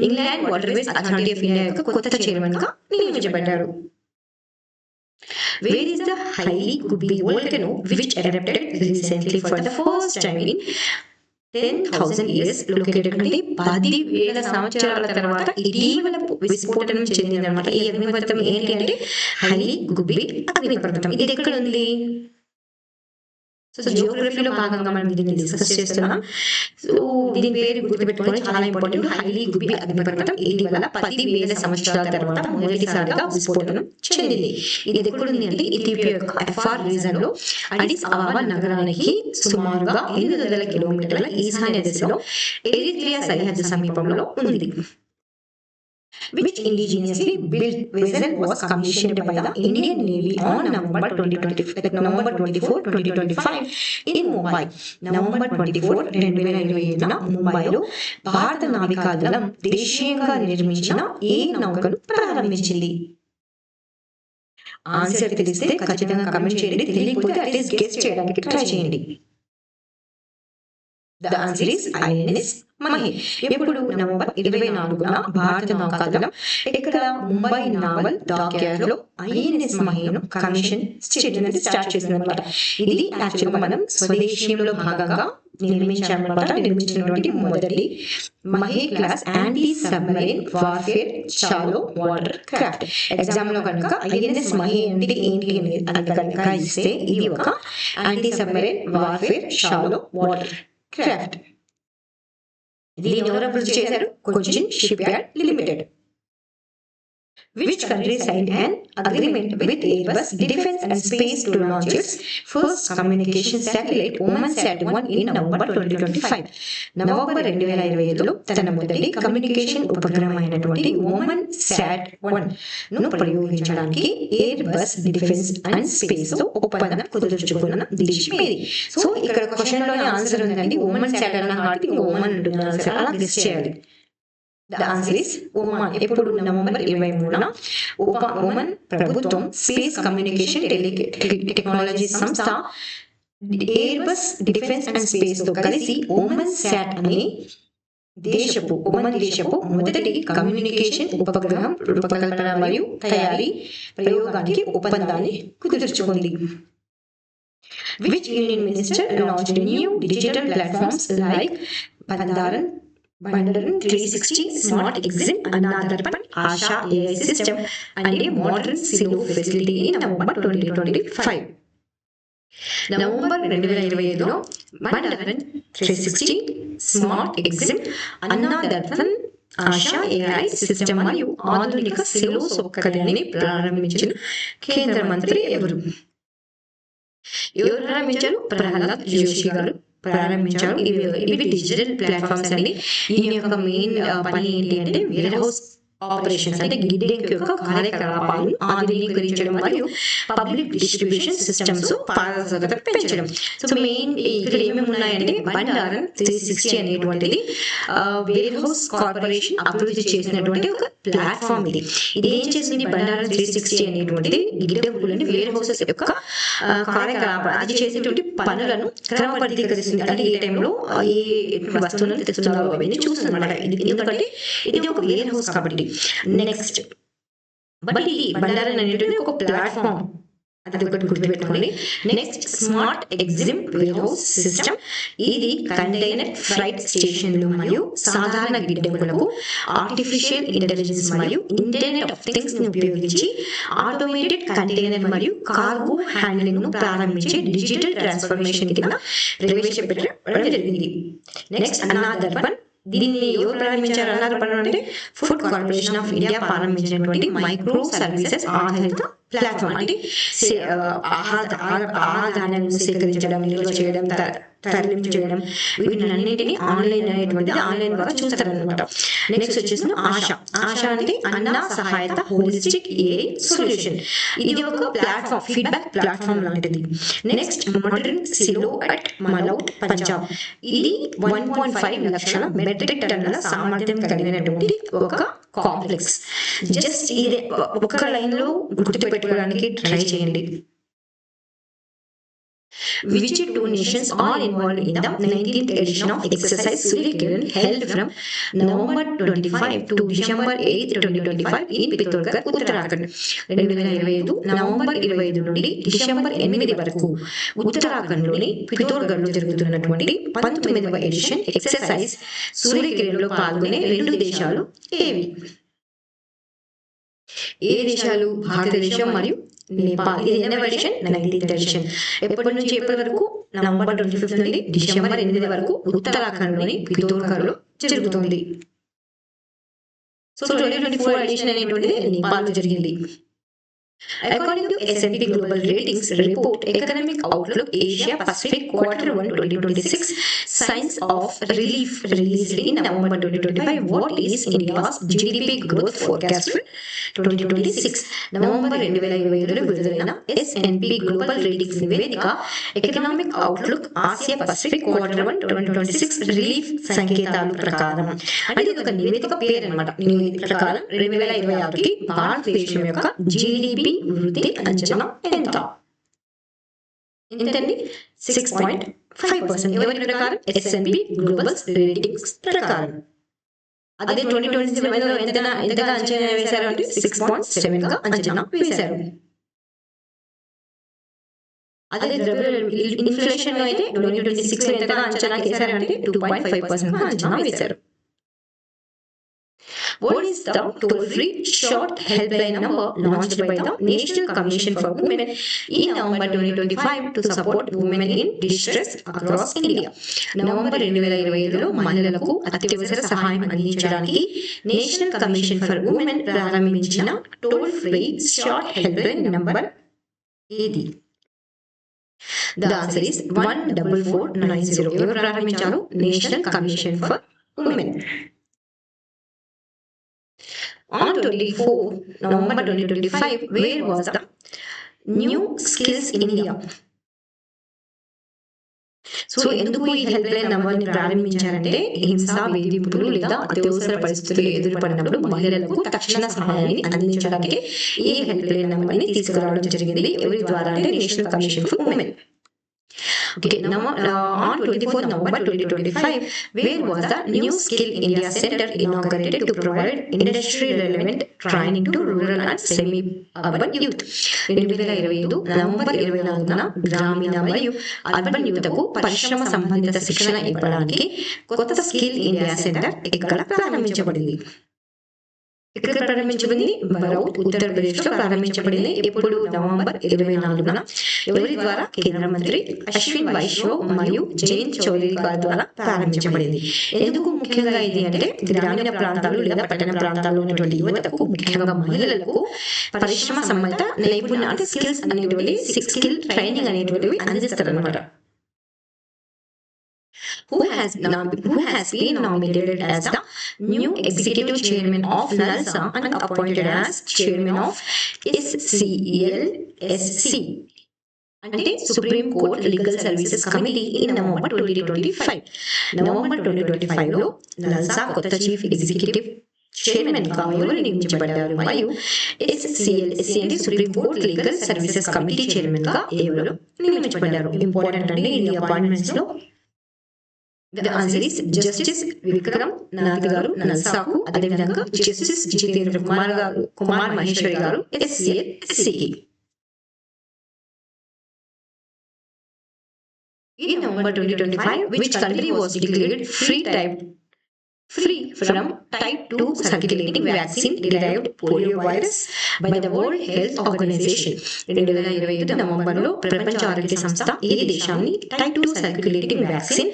England waterways authority of India యొక్క కొత్త చైర్మన్ గా నియమించబడ్డారు. Where is the highly Gubbi volcano which erupted recently for the first time in 10,000 years located? అంటే 10,000 సంవత్సరాల తర్వాత ఇటీవల విస్ఫోటనం చెందిందనమాట. ఈ అగ్నిపర్వతం ఏంటి అంటే హైలీ గుబ్బి అగ్నిపర్వతం. ఇది ఎక్కడ ఉంది? సో జియోగ్రఫీలో భాగంగా మనం దీన్ని డిస్కస్ చేస్తున్నాం. సో దీని పేరు గుర్తుపెట్టుకోవడం చాలా ఇంపార్టెంట్. హైలీ గుబ్బి అగ్నిపర్వతం ఇటీవల 10,000 సంవత్సరాల తర్వాత మొదటిసారిగా విస్ఫోటనం చెందింది. ఇది ఎక్కడుంది అంటే ఇథియోపియా యొక్క అఫార్ రీజన్ లో అడిస్ అబాబా నగరానికి సుమారుగా 800 కిలోమీటర్ల ఈశాన్య దిశలో ఎరిత్రియా సరిహద్దు సమీపంలో ఉంది. Which indigenously built vessel was commissioned by the Indian Navy on November 24, 2025 in Mumbai. November 24, 2025 ముంబైలో భారత నావికాదళం దేశీయంగా నిర్మించిన ఏ నౌకను ప్రారంభించింది? ఆన్సర్ తెలిస్తే ఖచ్చితంగా కమెంట్ చేయండి. తెలియకపోతే అట్లీస్ట్ గెస్ చేయడానికి ట్రై చేయండి. The answer is INS Mahe. ఎప్పుడు? నవంబర్ 24న భారత నౌకాదళం ఇక్కడ ముంబై నావల్ డాక్యార్డ్ లో INS మహేను కమిషన్ స్టార్ట్ చేసిందన్నమాట. ఇది యాక్చువల్ గా మనం స్వదేశీయంలో భాగంగా నిర్మించినటువంటి మొదటి Mahe class anti submarine warfare shallow water craft. Exam లో కనుక INS మహే అంటే ఏంటి అని కనుక ఇస్తే ఇది ఒక anti submarine warfare shallow water craft. దీన్ని ఎవరు అభివృద్ధి చేశారు? Cochin ship yard limited. Which country signed an agreement with Airbus Defence and Space to launch its first communication satellite OmanSat-1 in November 2025? November 2025లో తన మొదటి కమ్యూనికేషన్ ఉపగ్రహం అయినటువంటి OmanSat-1 ను ప్రయోగించడానికి Airbus defence and space తో ఒప్పందం కుదుర్చుకున్న దేశం ఏది? సో ఇక్కడ క్వశ్చన్ లోనే ఆన్సర్ ఉందండి. OmanSat అన్న వాటికి ఓమన్ ఉంటుంది ఆన్సర్. అలా గెస్ చేయాలి. The answer is Oman. ఎప్పుడు? నవంబర్ 23న ఒమాన్ ప్రభుత్వం స్పేస్ కమ్యూనికేషన్ టెక్నాలజీ సంస్థ ఎయిర్బస్ డిఫెన్స్ అండ్ స్పేస్ తో కలిసి OmanSat అనే ఒమాన్ దేశపు మొదటి కమ్యూనికేషన్ ఉపగ్రహం రూపకల్పన మరియు తయారీ ప్రయోగానికి ఒప్పందాన్ని కుదుర్చుకుంది. Which Union Minister launched new digital platforms like Bandharan 360 Smart Exim Annadarpan Asha AI system and a modern silo facility in November 2025? November 2025లో Bhandaran 360 smart EXIM Annadarpan Asha AI system మరియు ఆధునిక సిలో సౌకర్యాన్ని ప్రారంభించిన కేంద్ర మంత్రి ఎవరు? ప్రారంభించారు? ప్రహ్లాద్ జోషి గారు ప్రారంభించారు. ఇవి డిజిటల్ ప్లాట్ఫామ్స్ అండి. దీని యొక్క మెయిన్ పని ఏంటి అంటే వేర్ హౌస్ ఆపరేషన్స్ అంటే గిడ్డంగి యొక్క కార్యకలాపాలను ఆధునీకరించడం మరియు పబ్లిక్ డిస్ట్రిబ్యూషన్ సిస్టమ్స్ పారదర్శకత పెంచడం. సో మెయిన్ ఇక్కడ ఏమేమి ఉన్నాయంటే బండారన్ 360 అనేటువంటిది వేర్ హౌస్ కార్పొరేషన్ అభివృద్ధి చేసినటువంటి ఒక ప్లాట్ఫామ్ ఇది. ఇది ఏం చేసింది? బండారన్ 360 అనేటువంటిది గిడ్డంగులని వేర్ హౌసెస్ యొక్క కార్యకలాపాలు అది చేసేటువంటి పనులను క్రమబద్ధీకరిస్తుంది. అంటే ఏ టైంలో ఏ వస్తువులను తెస్తున్నారో అవన్నీ చూస్తుంది అన్నమాట. ఎందుకంటే ఇది ఒక వేర్ హౌస్ కాబట్టి. నెక్స్ట్ బట్ ఇది బండారన్ అనేటువంటి ఒక ప్లాట్ఫామ్, అది ఒకటి గుర్తుపెట్టుకోండి. Next smart EXIM warehouse system. ఇది కంటైనర్ ఫ్రైట్ స్టేషన్లు మరియు సాధారణ గిడ్డంగులకు ఆర్టిఫిషియల్ ఇంటెలిజెన్స్ మరియు ఇంటర్నెట్ ఆఫ్ థింగ్స్ ని ఉపయోగించి ఆటోమేటెడ్ కంటైనర్ మరియు కార్గో హ్యాండ్లింగ్ ను ప్రారంభించే డిజిటల్ ట్రాన్స్ఫర్మేషన్ కింద ప్రవేశపెట్టడం జరిగింది. నెక్స్ట్ అన్నాదర్పణ్. దీన్ని ఎవరు ప్రారంభించారు? అన్నాదర్పణ్ అంటే ఫుడ్ కార్పొరేషన్ ఆఫ్ ఇండియా ప్రారంభించినటువంటి మైక్రో సర్వీసెస్ ఆధారిత ప్లాట్ఫామ్. అంటే ఆహార ధాన్యాలను సేకరించడం, నిల్వ చేయడం, తరలింపు చేయడం, వీటినన్నింటినీ ఆన్లైన్ అనేటువంటిది ఆన్లైన్ ద్వారా చూస్తారనమాట. నెక్స్ట్ వచ్చేసి ఆశ అంటే అన్న సహాయత హోలిస్టిక్ ఏఐ సొల్యూషన్. ఇది ఒక ప్లాట్ఫామ్, ఫీడ్బ్యాక్ ప్లాట్ఫామ్ లాంటిది. Next modern silo at Malout Punjab. ఇది 1.5 లక్షల మెట్రిక్ టన్నుల సామర్థ్యం కలిగినటువంటి ఒక కాంప్లెక్స్. జస్ట్ ఇది ఒక లైన్ లో గుర్తుపెట్టుకోవడానికి ట్రై చేయండి. Which two nations are involved in the 19th edition of exercise Surya Kiran held from November 25 to December 8, 2025 in Pittorgarh, Uttarakhand. 2025 November 25 నుండి డిసెంబర్ 8 వరకు ఉత్తరాఖండ్లోని పితోర్గఢ్లో జరుగుతున్నటువంటి 19వ ఎడిషన్ ఎక్సర్సైజ్ సూర్య కిరణ్లో పాల్గొనే 2 దేశాలు ఏవి? ఏ దేశాలు? భారతదేశం మరియు నేపాల్. ఇది ఎన్నవ ఎడిషన్? 19th edition. ఎప్పటి నుంచి ఎప్పటి వరకు? నవంబర్ 25 నుండి డిసెంబర్ 8 వరకు ఉత్తరాఖండ్లోని పితోర్గఢ్లో జరుగుతుంది. సో 2024 ఎడిషన్ అనేటువంటిది నేపాల్లో జరిగింది. According to S&P Global Ratings report, Economic Outlook Asia Pacific Q1 2026 signs of relief released in November 2025. What is India's GDP growth forecast for 2026? November 2025లో విడుదలైన S&P Global Ratings నివేదిక economic outlook Asia Pacific Q1 2026 relief సంకేతాలు ప్రకారం, అంటే ఇది ఒక నివేదిక పేరు అన్నమాట. నివేదిక ప్రకారం 2026కి భారతదేశం యొక్క GDP వృద్ధి అంచనా ఎంత? ఎంతండి? 6.5%. ఎవరి ప్రకారం? S&P గ్లోబల్ రేటింగ్స్ ప్రకారం. అదే 2027లో ఎంతగా అంచనా వేశారు అంటే 6.7 గా అంచనా వేశారు. అదే ఇన్ఫ్లేషన్ లో అయితే 2026లో ఎంతగా అంచనా వేశారు అంటే 2.5% గా అంచనా వేశారు. What is the toll-free short helpline number launched by the National Commission for Women in November 2025 to support women in distress across India? November 2025లో మహిళలకు అత్యవసర సహాయం అందించడానికి నేషనల్ కమిషన్ ఫర్ ఉమెన్ ప్రారంభించిన toll free short helpline number ఏది? The answer is 14490. ఎవరు ప్రారంభించారు? National commission for women. On 24 November 2025, where was the New Skills India? So ఎందుకు ఈ హెల్ప్ లైన్ నంబర్ని ప్రారంభించారంటే హింస, వేధింపులు లేదా అత్యవసర పరిస్థితులు ఎదురుపడినప్పుడు మహిళలకు తక్షణ సహాయాన్ని అందించడానికి ఈ హెల్ప్ లైన్ నంబర్ని తీసుకురావడం జరిగింది. ఎవరి ద్వారా అంటే national commission for women. Okay, now on 24 November 2025, where was the New Skill India Center inaugurated to provide industry-relevant training to rural and semi-urban youth? 2025 November 24న గ్రామీణ మరియు అర్బన్ యువతకు పరిశ్రమ సంబంధిత శిక్షణ ఇవ్వడానికి కొత్త స్కిల్ ఇండియా సెంటర్ ఇక్కడ ప్రారంభించబడింది. ఇక్కడ ప్రారంభించబడింది బరౌత్, ఉత్తరప్రదేశ్ లో ప్రారంభించబడింది. ఎప్పుడు? నవంబర్ 24న. ఎవరి ద్వారా? కేంద్ర మంత్రి అశ్విన్ వైష్ణవ్ మరియు జయంత్ చౌదరి గారి ద్వారా ప్రారంభించబడింది. ఎందుకు ముఖ్యంగా ఇది అంటే గ్రామీణ ప్రాంతాలు లేదా పట్టణ ప్రాంతాల్లో ఉన్నటువంటి యువతకు, ముఖ్యంగా మహిళలకు పరిశ్రమ సంబంధిత నైపుణ్య అంటే స్కిల్స్ అనేటువంటి స్కిల్ ట్రైనింగ్ అనేటువంటివి అందిస్తారు అనమాట. who has been nominated as the new executive chairman of NALSA and appointed as chairman of SCLSC. అంటే supreme court legal services committee in November 2025. November 2025లో నల్సా కొత్త చీఫ్ ఎగ్జిక్యూటివ్ చైర్మన్ గా ఎవరు నియమించబడ్డారు మరియు SCLSC అంటే supreme court legal services committee chairman గా ఎవరు నియమించబడ్డారు. ఇంపార్టెంట్ అండి ఈ అపాయింట్మెంట్స్ లో. The answer is justice Vikram Nath గారు నల్సాకు, అదేవిధంగా జస్టిస్ జితేంద్ర కుమార్ మహేశ్వరి గారు SCLSCకి. In November 2025, which country was declared free from type 2 circulating vaccine derived polio virus by the World Health Organization? 2025 నవంబర్లో ప్రపంచ ఆరోగ్య సంస్థ ఏ దేశాన్ని type 2 circulating vaccine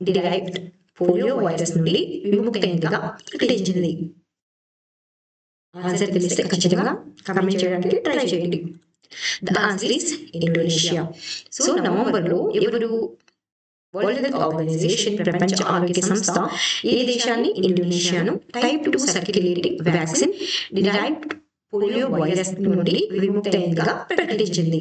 derived polio virus నుండి విముక్తమైనదిగా ప్రకటించింది. ఆన్సర్ తెలిస్తే ఖచ్చితంగా కామెంట్ చేయడానికి ట్రై చేయండి. The answer is Indonesia. So నవంబర్లో ఎవరు వరల్డ్ హెల్త్ ఆర్గనైజేషన్ ప్రపంచ ఆరోగ్య సంస్థ ఏ దేశాన్ని ఇండోనేషియాను type 2 circulating vaccine derived polio virus నుండి విముక్తమైనదిగా ప్రకటించింది.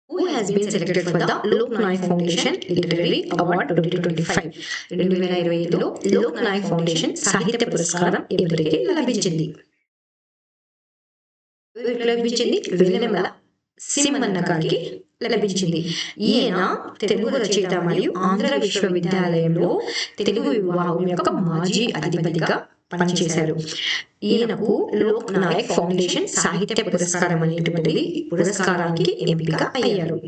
Who has been selected for the Lok Nayak Foundation Literary Award 2025? 2025లో లోక్ నాయక్ ఫౌండేషన్ సాహిత్య పురస్కారం ఎవరికి లభించింది? వెన్నెల సింహన్న గారికి లభించింది. ఈయన తెలుగు రచయిత మరియు ఆంధ్ర విశ్వవిద్యాలయంలో తెలుగు విభాగం యొక్క మాజీ అధిపతిగా పనిచేశారు. ఈయనకు లోక్ నాయక్ ఫౌండేషన్ సాహిత్య పురస్కారం అనేటువంటి పురస్కారానికి ఎంపిక అయ్యారు.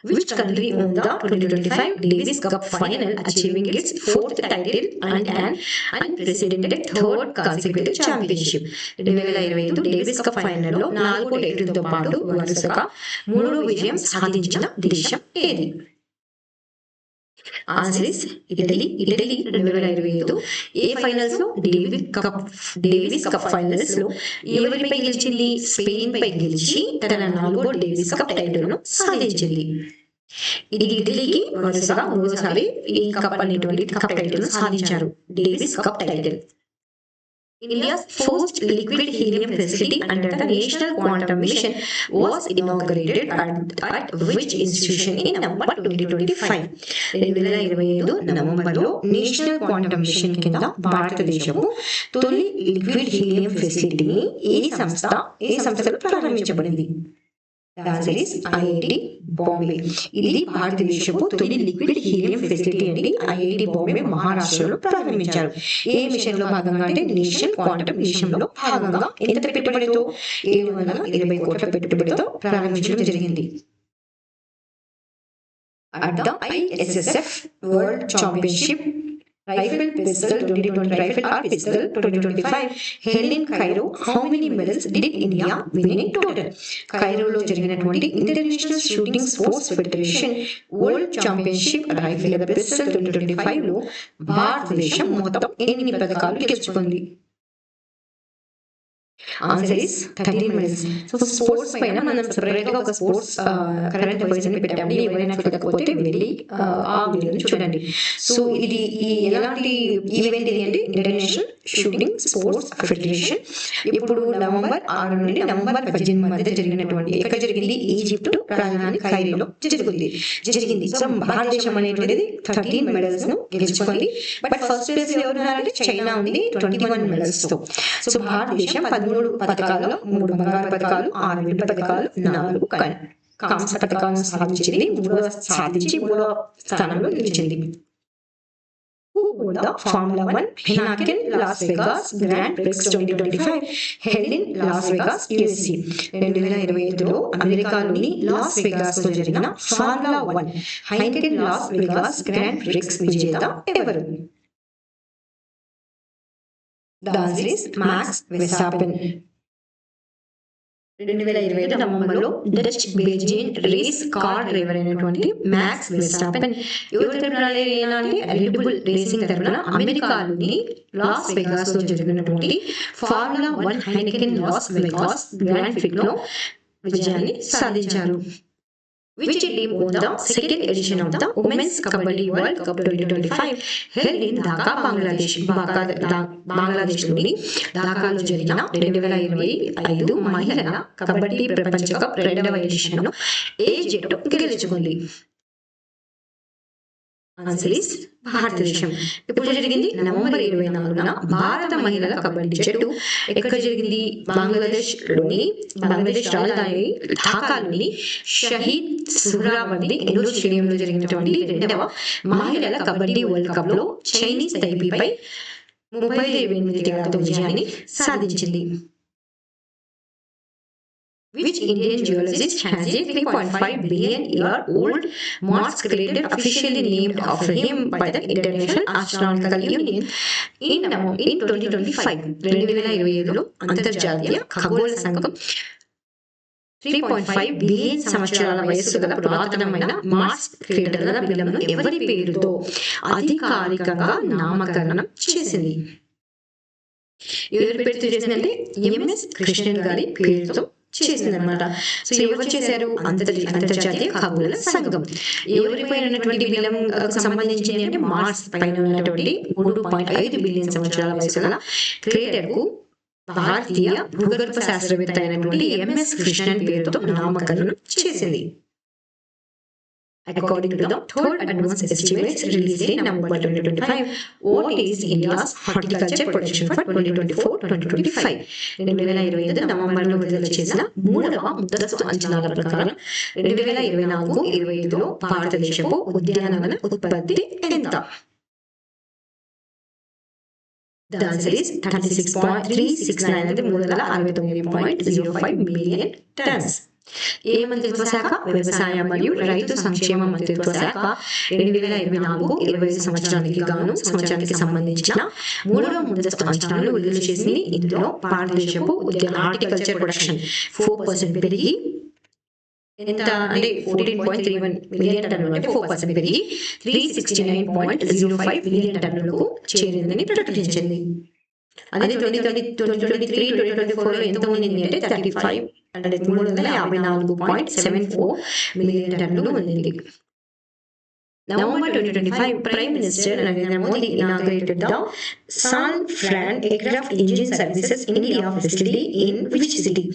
Which country won the 2025 Davis Cup final, achieving its fourth title and an unprecedented third consecutive championship? 2025 Davis cup final లో 4 టైటిల్తో పాటు వరుసగా 3వ విజయం సాధించిన దేశం ఏది? Answer is Italy. 2025 A finals లో డేవిస్ కప్ ఫైనల్స్ లో ఎవరిపై గెలిచింది? స్పెయిన్ పై గెలిచి తన 4వ డేవిస్ కప్ టైటిల్ ను సాధించింది. ఇది ఇటలీకి వరుసగా 3సారి ఈ కప్ అనేటువంటి కప్ టైటిల్ ను సాధించారు. Davis cup title. India's first liquid helium facility under the National Quantum Mission was inaugurated at which institution in November 2025? 2025 నవంబర్లో నేషనల్ క్వాంటమ్ మిషన్ కింద భారతదేశపు తొలి లిక్విడ్ హీలియం ఫెసిలిటీని ఏ సంస్థలో ప్రారంభించబడింది? Answer is IIT Bombay. ఇది భారతదేశపు తొలి లిక్విడ్ హీలియం ఫెసిలిటీ అండి. IIT బాంబే మహారాష్ట్రలో ప్రారంభించారు. ఏ మిషన్ లో భాగంగా అంటే నేషనల్ క్వాంటమ్ మిషన్ లో భాగంగా. ఎంత పెట్టుబడితో? 720 కోట్ల పెట్టుబడితో ప్రారంభించడం జరిగింది. At the ISSF World Championship Rifle Pistol 2025 held in Cairo, how many medals did India win in total? Cairoలో జరిగినటువంటి international shooting sports federation world championship rifle pistol 2025 లో భారతదేశం మొత్తం ఎన్ని పథకాలు గెలుచుకుంది? Answer is 13 medals. So sports పైన మనం separate గా ఒక స్పోర్ట్స్ కరెంట్ అఫైర్స్ అని పెట్టాము. ఎవరైనా చూడకపోతే వెళ్ళి ఆ వీడియోని చూడండి. సో ఇది ఎలాంటి ఈవెంట్ ఇది అంటే ఇంటర్నేషనల్ షూటింగ్ స్పోర్ట్స్ ఫెడరేషన్ ఇప్పుడు నవంబర్ 6 నుండి నవంబర్ 18 మధ్య జరిగినటువంటి ఎక్కడ జరిగింది? ఈజిప్ట్ రాజధాని కైరోలో జరిగింది. సో భారతదేశం అనేటువంటిది 13 మెడల్స్ ను గెలుచుకుంది. బట్ ఫస్ట్ ప్లేస్ లో ఎవరున్నారంటే చైనా ఉంది 21 మెడల్స్ తో. సో భారతదేశం 13 పథకాలు, 3 బంగారు పథకాలు, 6 వెండి పథకాలు, 4 కాంస్య పథకాలను సాధించింది. 3వ స్థానంలో నిలిచింది. The Formula 1 Heineken Las Vegas Grand Prix 2025 held in Las Vegas, USA. 2025లో అమెరికాలోని లాస్ వెగాస్ లో జరిగిన formula 1 Heineken Las Vegas grand prix విజేత ఎవరు? The answer is Max Verstappen. 2025 నవంబర్లో Dutch Belgian race car driver అయినటువంటి మ్యాక్స్ వెర్స్టాపెన్ ఎవరి తరపున అంటే రెడ్ బుల్ రేసింగ్ తరపున అమెరికాలోని లాస్ వెగాస్ లో జరిగినటువంటి formula 1 Heineken Las Vegas grand prix లో విజయాన్ని సాధించారు. which team won the second edition of the Women's Kabaddi World Cup 2025 held in Dhaka, Bangladesh. బంగ్లాదేశ్లోని ఢాకాలో జరిగిన 2025 మహిళల కబడ్డీ ప్రపంచ కప్ 2వ ఎడిషన్ను ఏ జట్టు గెలుచుకుంది? ఆన్సర్ ఇస్ భారతదేశం. ఇప్పుడు జరిగింది నవంబర్ 24న భారత మహిళల కబడ్డీ జట్టు ఎక్కడ జరిగింది? బంగ్లాదేశ్ రాజధాని ఢాకాలోని షహీద్ సుహ్రావర్ది ఇండోర్ స్టేడియంలో జరిగినటువంటి 2వ మహిళల కబడ్డీ వరల్డ్ కప్ లో చైనీస్ తైపీపై 38 తేడాతో విజయాన్ని సాధించింది. Which Indian geologist has a 3.5 billion year old Mars crater officially named after him by the International Astronomical Union in 2025? 2025లో అంతర్జాతీయ ఖగోళ సంఘం 3.5 బిలియన్ సంవత్సరాల వయస్సు గల పురాతనమైన మార్స్ క్రేటర్ల బిలంను ఎవరి పేరుతో అధికారికంగా నామకరణం చేసింది? ఎవరి పేరుతో చేసిందంటే ఎంఎస్ కృష్ణన్ గారి పేరుతో చేసిందనమాట. సో ఎవరు చేశారు? అంతర్జాతీయ ఖగోళ సంఘం. ఎవరిపైన ఉన్నటువంటి బిలం సంబంధించింది అంటే మార్స్ పైన ఉన్నటువంటి 3.5 బిలియన్ సంవత్సరాల వయసు గల క్రేటర్ కు భారతీయ భూగర్భ శాస్త్రవేత్త అయినటువంటి ఎంఎస్ కృష్ణన్ పేరుతో నామకరణం చేసింది. According to the third advanced estimates released in November 2025, what is India's horticulture production for 2024-2025? 2025 నవంబర్లో విడుదల చేసిన 3వ ముందస్తు అంచనాల ప్రకారం 2024-25లో భారతదేశపు ఉద్యానవన ఉత్పత్తి ఎంత? The answer is 36.369 అంటే 369.05 మిలియన్ టన్స్. ఏ మంత్రిత్వ శాఖ? వ్యవసాయ మరియు రైతు సంక్షేమ మంత్రిత్వ శాఖ 2024-25 సంవత్సరానికి సంబంధించిన 3వ ముందస్తు అంచనాలు విడుదల చేసింది. ఇందులో భారతదేశపు ఉద్యాన హార్టికల్చర్ ప్రొడక్షన్ 4% పెరిగి ఎంత అంటే 14.31 మిలియన్ టన్నులు అంటే 4% పెరిగి 369.05 మిలియన్ టన్నులకు చేరిందని ప్రకటించింది. అదే 2023-2024లో ఎంత ఉండింది అంటే 354.74 మిలియన్ టన్నులు ఉంది. November 2025, Prime Minister Narendra Modi inaugurated the San-Fran Aircraft Engine Services India facility in which city?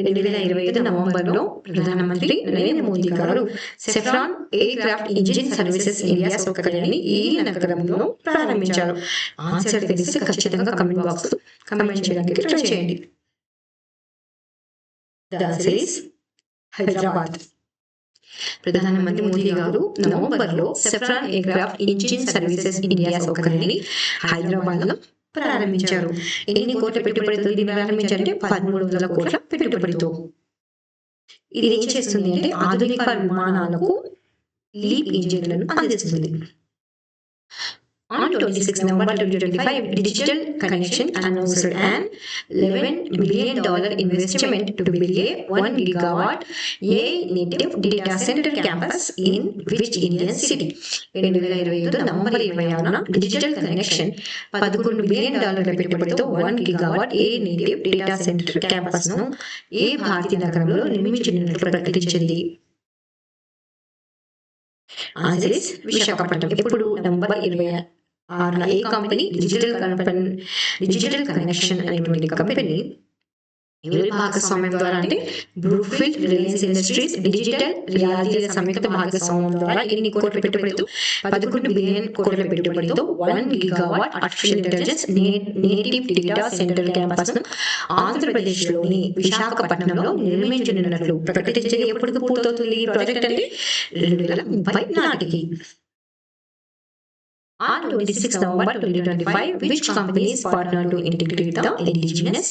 2025 నవంబర్లో ప్రధానమంత్రి నరేంద్ర మోదీ గారు saffron aircraft engine services India సౌకర్యాన్ని ఈ నగరంలో ప్రారంభించారు. ఆన్సర్ తెలిస్తే ఖచ్చితంగా కమెంట్ బాక్స్ కమెంట్ చేయడానికి ట్రై చేయండి. The answer is Hyderabad. ప్రధానమంత్రి మోదీ గారు నవంబర్లో saffron aircraft engine services India సౌకర్యాన్ని హైదరాబాద్ లో ప్రారంభించారు. ఎన్ని కోట్ల పెట్టుబడితో ఇది ప్రారంభించారంటే 1300 కోట్ల పెట్టుబడితో. ఇది ఏం చేస్తుంది అంటే ఆధునిక విమానాలకు లీప్ ఇంజిన్లను అందిస్తుంది. On 26 November 2025, Digital Connection announced an $11 billion investment to build a 1 gigawatt AI native data center campus in which Indian city? 2025 నవంబర్ 26న డిజిటల్ కనెక్షన్ $11 బిలియన్ పెట్టుబడితో 1 gigawatt AI native data centre campus ను ఏ భారతీయ నగరంలో నిర్మించనున్నట్లు ప్రకటించింది? Answer is Visakhapatnam. ఇప్పుడు నవంబర్ 26న ఏ కంపెనీ డిజిటల్ కనెక్షన్ అనేటువంటి కంపెనీ ఎవరి భాగస్వామ్యం ద్వారా అంటే బ్రూక్ఫీల్డ్, రిలయన్స్ ఇండస్ట్రీస్, డిజిటల్ రియాలిటీల సంయుక్త భాగస్వామ్యం ద్వారా ఎన్ని కోట్ల పెట్టుబడితో 11 బిలియన్ కోట్ల పెట్టుబడితో 1 gigawatt artificial intelligence native data centre campus ను ఆంధ్రప్రదేశ్ లోని విశాఖపట్నంలో నిర్మించనున్నట్లు ప్రకటించేది. ఎప్పటికి పూర్తవుతుంది ఈ ప్రాజెక్ట్ అంటే 2030 నాటికి. On 26 November 2025, which companies partnered to integrate the indigenous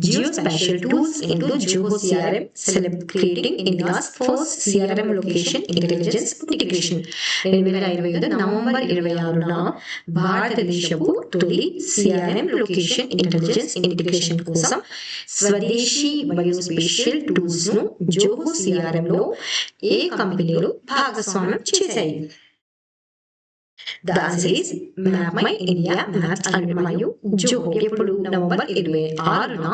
geospatial tools into Zoho CRM, creating India's first CRM location intelligence integration? 2025 నవంబర్ 26న భారతదేశపు తొలి CRM లొకేషన్ ఇంటెలిజెన్స్ ఇంటిగ్రేషన్ కోసం స్వదేశీ బయోస్పేషియల్ టూల్స్ ను జోహో CRM లో ఏ కంపెనీలు భాగస్వామ్యం చేశాయి? The answer is MapmyIndia maps and మరియు జోహో. ఎప్పుడు నవంబర్ 26న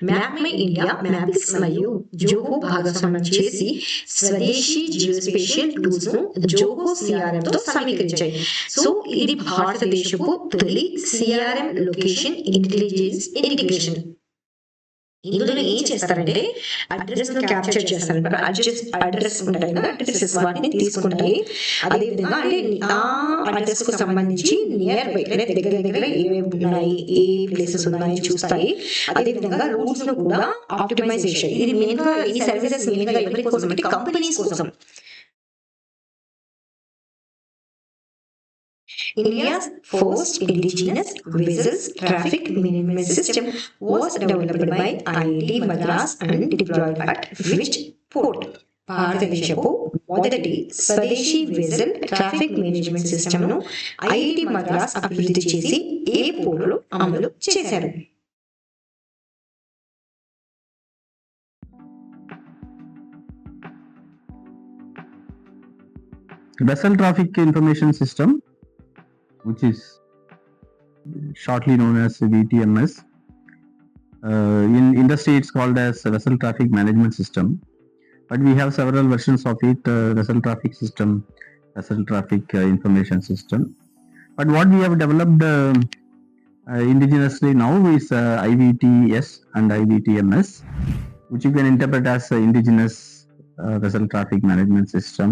మ్యాప్ మై ఇండియా మ్యాప్స్ మరియు జోహో భాగస్వామ్యం చేసి స్వదేశీ జియోస్పేషియల్ టూల్స్ ను జోహో సిఆర్ఎం తో సమీకరించాయి. సో ఇది భారతదేశపు తొలి సిఆర్ఎం లొకేషన్ ఇంటెలిజెన్స్ ఇంటిగ్రేషన్. ఇందులో ఏం చేస్తారంటే అడ్రస్ ను క్యాప్చర్ చేస్తారంట. అడ్రస్ ఉంటాయి కదా, అడ్రసెస్ వాటిని తీసుకుంటాయి. అదేవిధంగా అంటే ఆ అడ్రస్ కు సంబంధించి నియర్ బై అంటే దగ్గర దగ్గర ఏమేమి ఉన్నాయి, ఏ ప్లేసెస్ ఉన్నాయి చూస్తాయి. అదేవిధంగా రూట్స్ ను కూడా ఆప్టిమైజ్ చేశాయి. ఇది మెయిన్ గా ఈ సర్వీసెస్ మెయిన్ గా ఎవరి కోసం అంటే కంపెనీస్ కోసం. India's first indigenous vessels traffic management system was developed by IIT Madras and deployed at which port? భారతదేశపు మొదటి స్వదేశీ వెసల్ ట్రాఫిక్ మేనేజ్మెంట్ సిస్టమ్ ను ఐఐటి మద్రాస్ అభివృద్ధి చేసి ఏ పోర్టులో అమలు చేశారు? Vessel Traffic Information System, which is shortly known as VTMS. In industry, it's called as Vessel Traffic Management System, but we have several versions of it: Vessel Traffic System, Vessel Traffic Information System. But what we have developed indigenously now is IVTS and IVTMS, which you can interpret as indigenous Vessel Traffic Management System,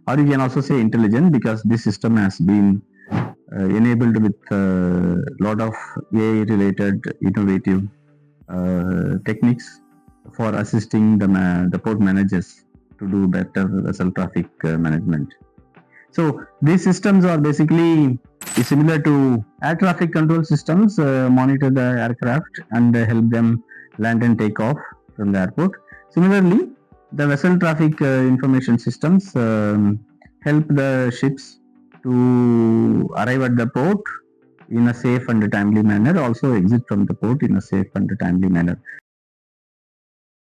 or you can also say intelligent, because this system has been enabled with a lot of AI related innovative techniques for assisting the port managers to do better vessel traffic management. So these systems are basically similar to air traffic control systems, monitor the aircraft and help them land and take off from the airport. Similarly, the vessel traffic information systems help the ships to arrive at the port in a safe and timely manner, also exit from the port in a safe and timely manner.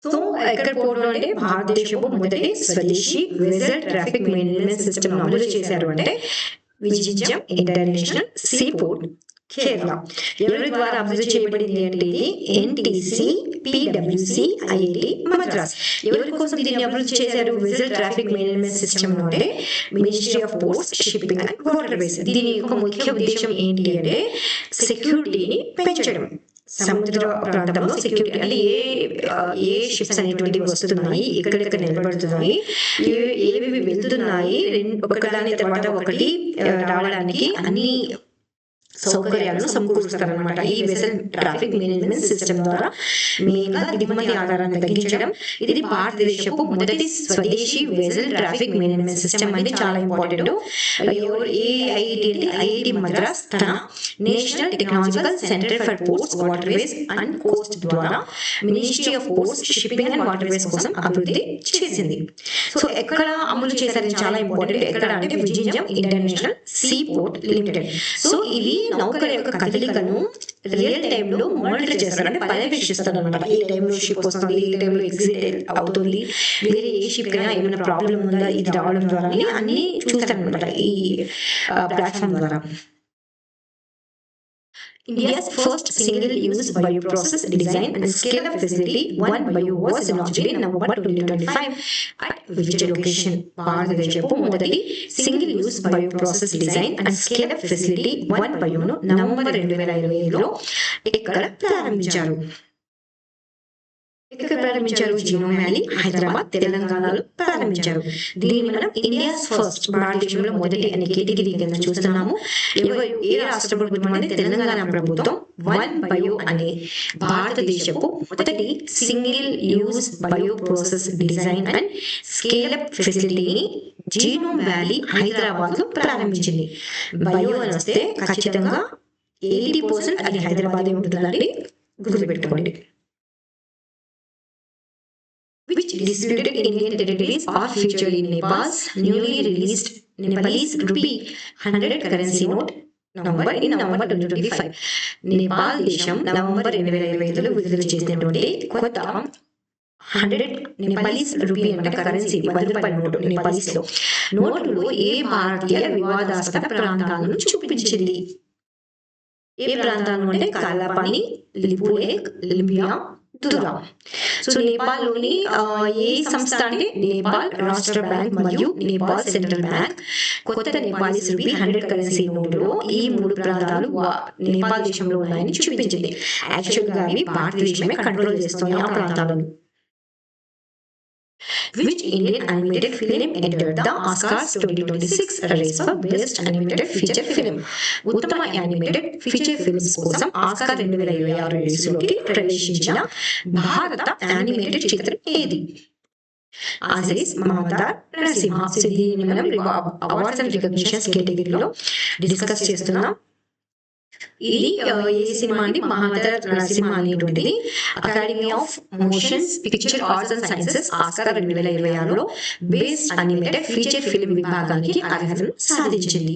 So ఎక్కడ పోర్టులో అంటే భారతదేశపు మొదటి స్వదేశీ vessel traffic management system అమలు చేశారు అంటే Vizhinjam international see port, Kerala. ఎవరి ద్వారా అభివృద్ధి చేయబడింది అంటే ఇది ఎన్టీసీ పిడబ్ల్యూసి ఐఐటి మద్రాస్. ఎవరి కోసం దీన్ని అభివృద్ధి చేశారు? వెసల్ ట్రాఫిక్ మేనేజ్మెంట్ సిస్టమ్ అంటే ministry of ports, shipping and water ways. దీని యొక్క ముఖ్య ఉద్దేశం ఏంటి అంటే సెక్యూరిటీని పెంచడం. సముద్ర ప్రాంతంలో సెక్యూరిటీ అంటే ఏ షిప్స్ అనేటువంటివి వస్తున్నాయి, ఎక్కడెక్కడ నిలబడుతున్నాయి, ఏవేవి వెళ్తున్నాయి, ఒకదాని తర్వాత ఒకటి రావడానికి అన్ని సౌకర్యాలను సమకూరుస్తారనమాట. ఈ వెసల్ ట్రాఫిక్ మేనేజ్మెంట్ సిస్టమ్ ద్వారా మెయిన్ గా దిగుమతి ఆధారాన్ని తగ్గించడం. ఇది భారతదేశపు మొదటి స్వదేశీ వెసల్ ట్రాఫిక్ మేనేజ్మెంట్ సిస్టమ్ అంటే చాలా ఇంపార్టెంట్. ఐఐటి మద్రాస్ తన national technological centre for ports, waterways and coast ద్వారా ministry of ports, shipping and waterways కోసం అభివృద్ధి చేసింది. సో ఎక్కడ అమలు చేశారని చాలా ఇంపార్టెంట్. ఎక్కడ అంటే Vizhinjam international see port limited. So ఇవి నౌకల యొక్క కదలికను రియల్ టైమ్ లో మానిటర్ చేస్తారు, అంటే పర్యవేక్షిస్తారు అనమాట. ఏ టైంలో షిప్ వస్తుంది, ఏ టైంలో ఎగ్జిట్ అవుతుంది, వేరే ఏ షిప్ కైనా ఏమైనా ప్రాబ్లం ఉందా ఇది రావడం ద్వారా అన్ని చూస్తారు అనమాట ఈ ప్లాట్ఫామ్ ద్వారా. India's first single-use bioprocess design and scale-up facility, One Bio, was launched in November 2025 at which location? భారతదేశపు మొదటి single-use bioprocess design and scale-up facility One Bio ను నవంబర్ 2025లో ఇక్కడ ప్రారంభించారు. ఎక్కడ ప్రారంభించారు? జీనోమ్ వ్యాలీ, హైదరాబాద్, తెలంగాణలో ప్రారంభించారు. దీన్ని మనం ఇండియాస్ ఫస్ట్, భారతదేశంలో మొదటి అనే కేటగిరీ కింద చూస్తున్నాము. ఏ రాష్ట్ర ప్రభుత్వం అంటే తెలంగాణ ప్రభుత్వం వన్ బయో అనే భారతదేశపు మొదటి single use bio process design and scale up ఫెసిలిటీని జీనోమ్ వ్యాలీ, హైదరాబాద్ లో ప్రారంభించింది. బయో అని వస్తే ఖచ్చితంగా 80% అది హైదరాబాదే ఉంటుందండి, గుర్తుపెట్టుకోండి. Which disputed Indian territories are featured in Nepal's newly released Nepalese rupee 100 currency note November 2025. Nepal దేశం నవంబర్ 2025లో విడుదల చేసినటువంటి కొత్త 100 నేపాలీస్ రూపీ అంటే కరెన్సీ 100 రూపాయల నోటు నేపాలీస్ లో. నోటులో ఏ భారతీయ వివాదాస్పద ప్రాంతాలను చూపించింది? ఏ ప్రాంతాలు అంటే కాలాపాని, లిపులేక్, లింబియా, తురా. సో నేపాల్లోని ఏ సంస్థ అంటే నేపాల్ రాష్ట్ర బ్యాంక్ మరియు నేపాల్ సెంట్రల్ బ్యాంక్ కొత్త నేపాలీస్ రూపీ 100 కరెన్సీ నోటులో ఈ 3 ప్రాంతాలు నేపాల్ దేశంలో ఉన్నాయని చూపించింది. యాక్చువల్ గా అవి భారతదేశమే కంట్రోల్ చేస్తుంది ఆ ప్రాంతాలను. Which Indian animated film entered the Oscars 2026 race for Best Animated Feature Film? ఉత్తమ యానిమేటెడ్ ఫీచర్ ఫిల్మ్స్ కోసం ఆస్కార్ 2026 రేసులోకి ప్రవేశించిన భారత యానిమేటెడ్ చిత్రం ఏది? ఆన్సర్ ఇస్ మమతా నరసింహ. సో దీన్ని మనం అవార్డ్స్ అండ్ రికగ్నిషన్స్ కేటగిరీలో డిస్కస్ చేస్తున్నాం. ఇది ఏ సినిమా అంటే మహామదర్ నరసింహ అనేటువంటిది academy of motions picture arts and sciences Oscar 2026లో బెస్ట్ అనిమేటెడ్ ఫీచర్ ఫిల్మ్ విభాగానికి అర్హతను సాధించింది.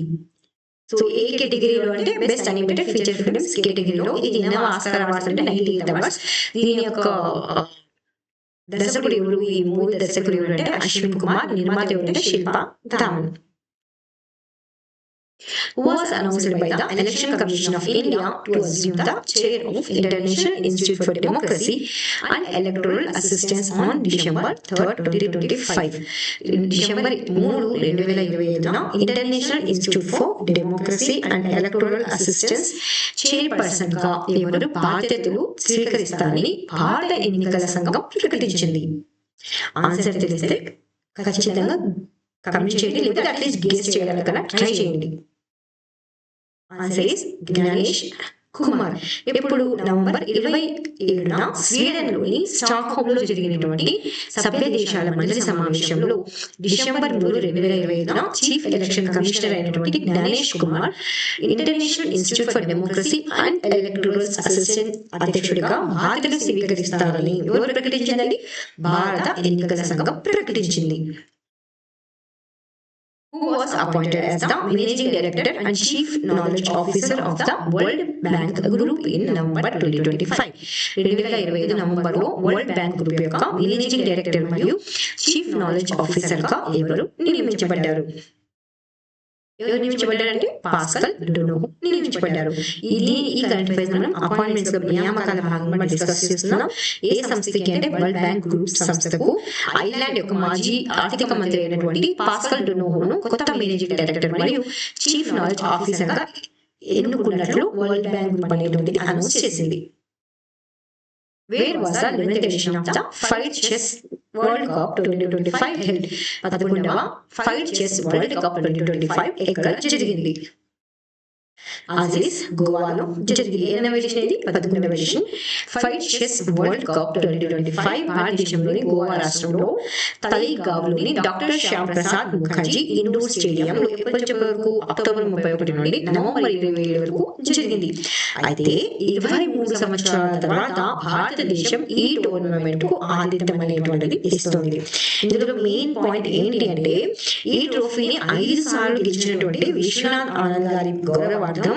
సో ఏ కేటగిరీలో అంటే బెస్ట్ అనిమేటెడ్ ఫీచర్ ఫిల్మ్స్ కేటగిరీలో ఇది 8వ ఆస్కార్ అవార్డ్స్ అంటే 98 అవార్డ్స్. దీని యొక్క దర్శకుడు ఎవరు? ఈ మూవీ దర్శకుడు ఎవరు అంటే అశ్విన్ కుమార్, నిర్మాత ఎవరంటే శిల్ప Dhaman. Was announced by the Election Commission of India to assume the chair of International Institute for Democracy and Electoral Assistance on December 3rd, 2025. December 3, 2025 international institute for democracy and electoral assistance chairperson గా ఎవరు బాధ్యతలు స్వీకరిస్తారని భారత ఎన్నికల సంఘం ప్రకటించింది. Answer తెలిస్తే ఖచ్చితంగా comment చేయండి, లేదా అట్లీస్ట్ గెస్ చేయగలకన్నా ట్రై చేయండి. Answer is Ganesh Kumar. ఎప్పుడు నవంబర్ 27న స్వీడన్లోని స్టాక్హోమ్ లో జరిగినటువంటి సభ్య దేశాల మండలి సమావేశంలో డిసెంబర్ 3, 2025న చీఫ్ ఎలక్షన్ కమిషనర్ అయినటువంటి Ganesh Kumar international institute for democracy and electoral assistance అధ్యక్షుడిగా బాధ్యతలు స్వీకరిస్తారని ఎవరు ప్రకటించిందండి? భారత ఎన్నికల సంఘం ప్రకటించింది. Who was appointed as the Managing Director and Chief Knowledge Officer of the World Bank Group in November 2025? 2025 నవంబర్లో వరల్డ్ బ్యాంక్ గ్రూప్ యొక్క మేనేజింగ్ డైరెక్టర్ మరియు చీఫ్ నాలెడ్జ్ ఆఫీసర్ గా ఎవరు నియమించబడ్డారు? ఎవరు నియమించబడ్డారంటే పాస్కల్ డునోహో నియమించబడ్డారు. ఈ కరెంట్ అఫైర్స్ మనం అపాయింట్మెంట్స్ నియామకాల భాగంగా డిస్కస్ చేస్తున్నాం. ఏ సంస్థకి అంటే వరల్డ్ బ్యాంక్ గ్రూప్ సంస్థకు ఐర్లాండ్ యొక్క మాజీ ఆర్థిక మంత్రి అయినటువంటి పాస్కల్ డునోహోను కొత్త మేనేజింగ్ డైరెక్టర్ మరియు చీఫ్ నాలెడ్జ్ ఆఫీసర్ గా ఎన్నుకున్నట్లు వరల్డ్ బ్యాంక్ గ్రూప్ అనేటువంటిది అనౌన్స్ చేసింది. Where was the 11th edition of the Fight Chess World Cup 2025 held? 11వ ఫైట్ చెస్ వరల్డ్ కప్ 2025 ఎక్కడ జరిగింది? ఆన్సర్ ఇస్ గోవాలో జరిగింది. ఎన్నవ ఎడిషన్ ఇది? 11వ edition. FIDE chess world cup 2025 భారతదేశంలోని గోవా రాష్ట్రంలో తలైగావ్లోని డాక్టర్ శ్యామ్ ప్రసాద్ ముఖర్జీ ఇండోర్ స్టేడియంలో ఎప్పటి వరకు అక్టోబర్ 31 నుండి నవంబర్ 27 వరకు జరిగింది. అయితే 23 సంవత్సరాల తర్వాత భారతదేశం ఈ టోర్నమెంట్ కు ఆతిథ్యం అనేటువంటిది ఇస్తుంది. ఇందులో మెయిన్ పాయింట్ ఏంటి అంటే ఈ ట్రోఫీని 5 సార్లు గెలిచినటువంటి విశ్వనాథ్ ఆనంద్ గారి గౌరవార్థం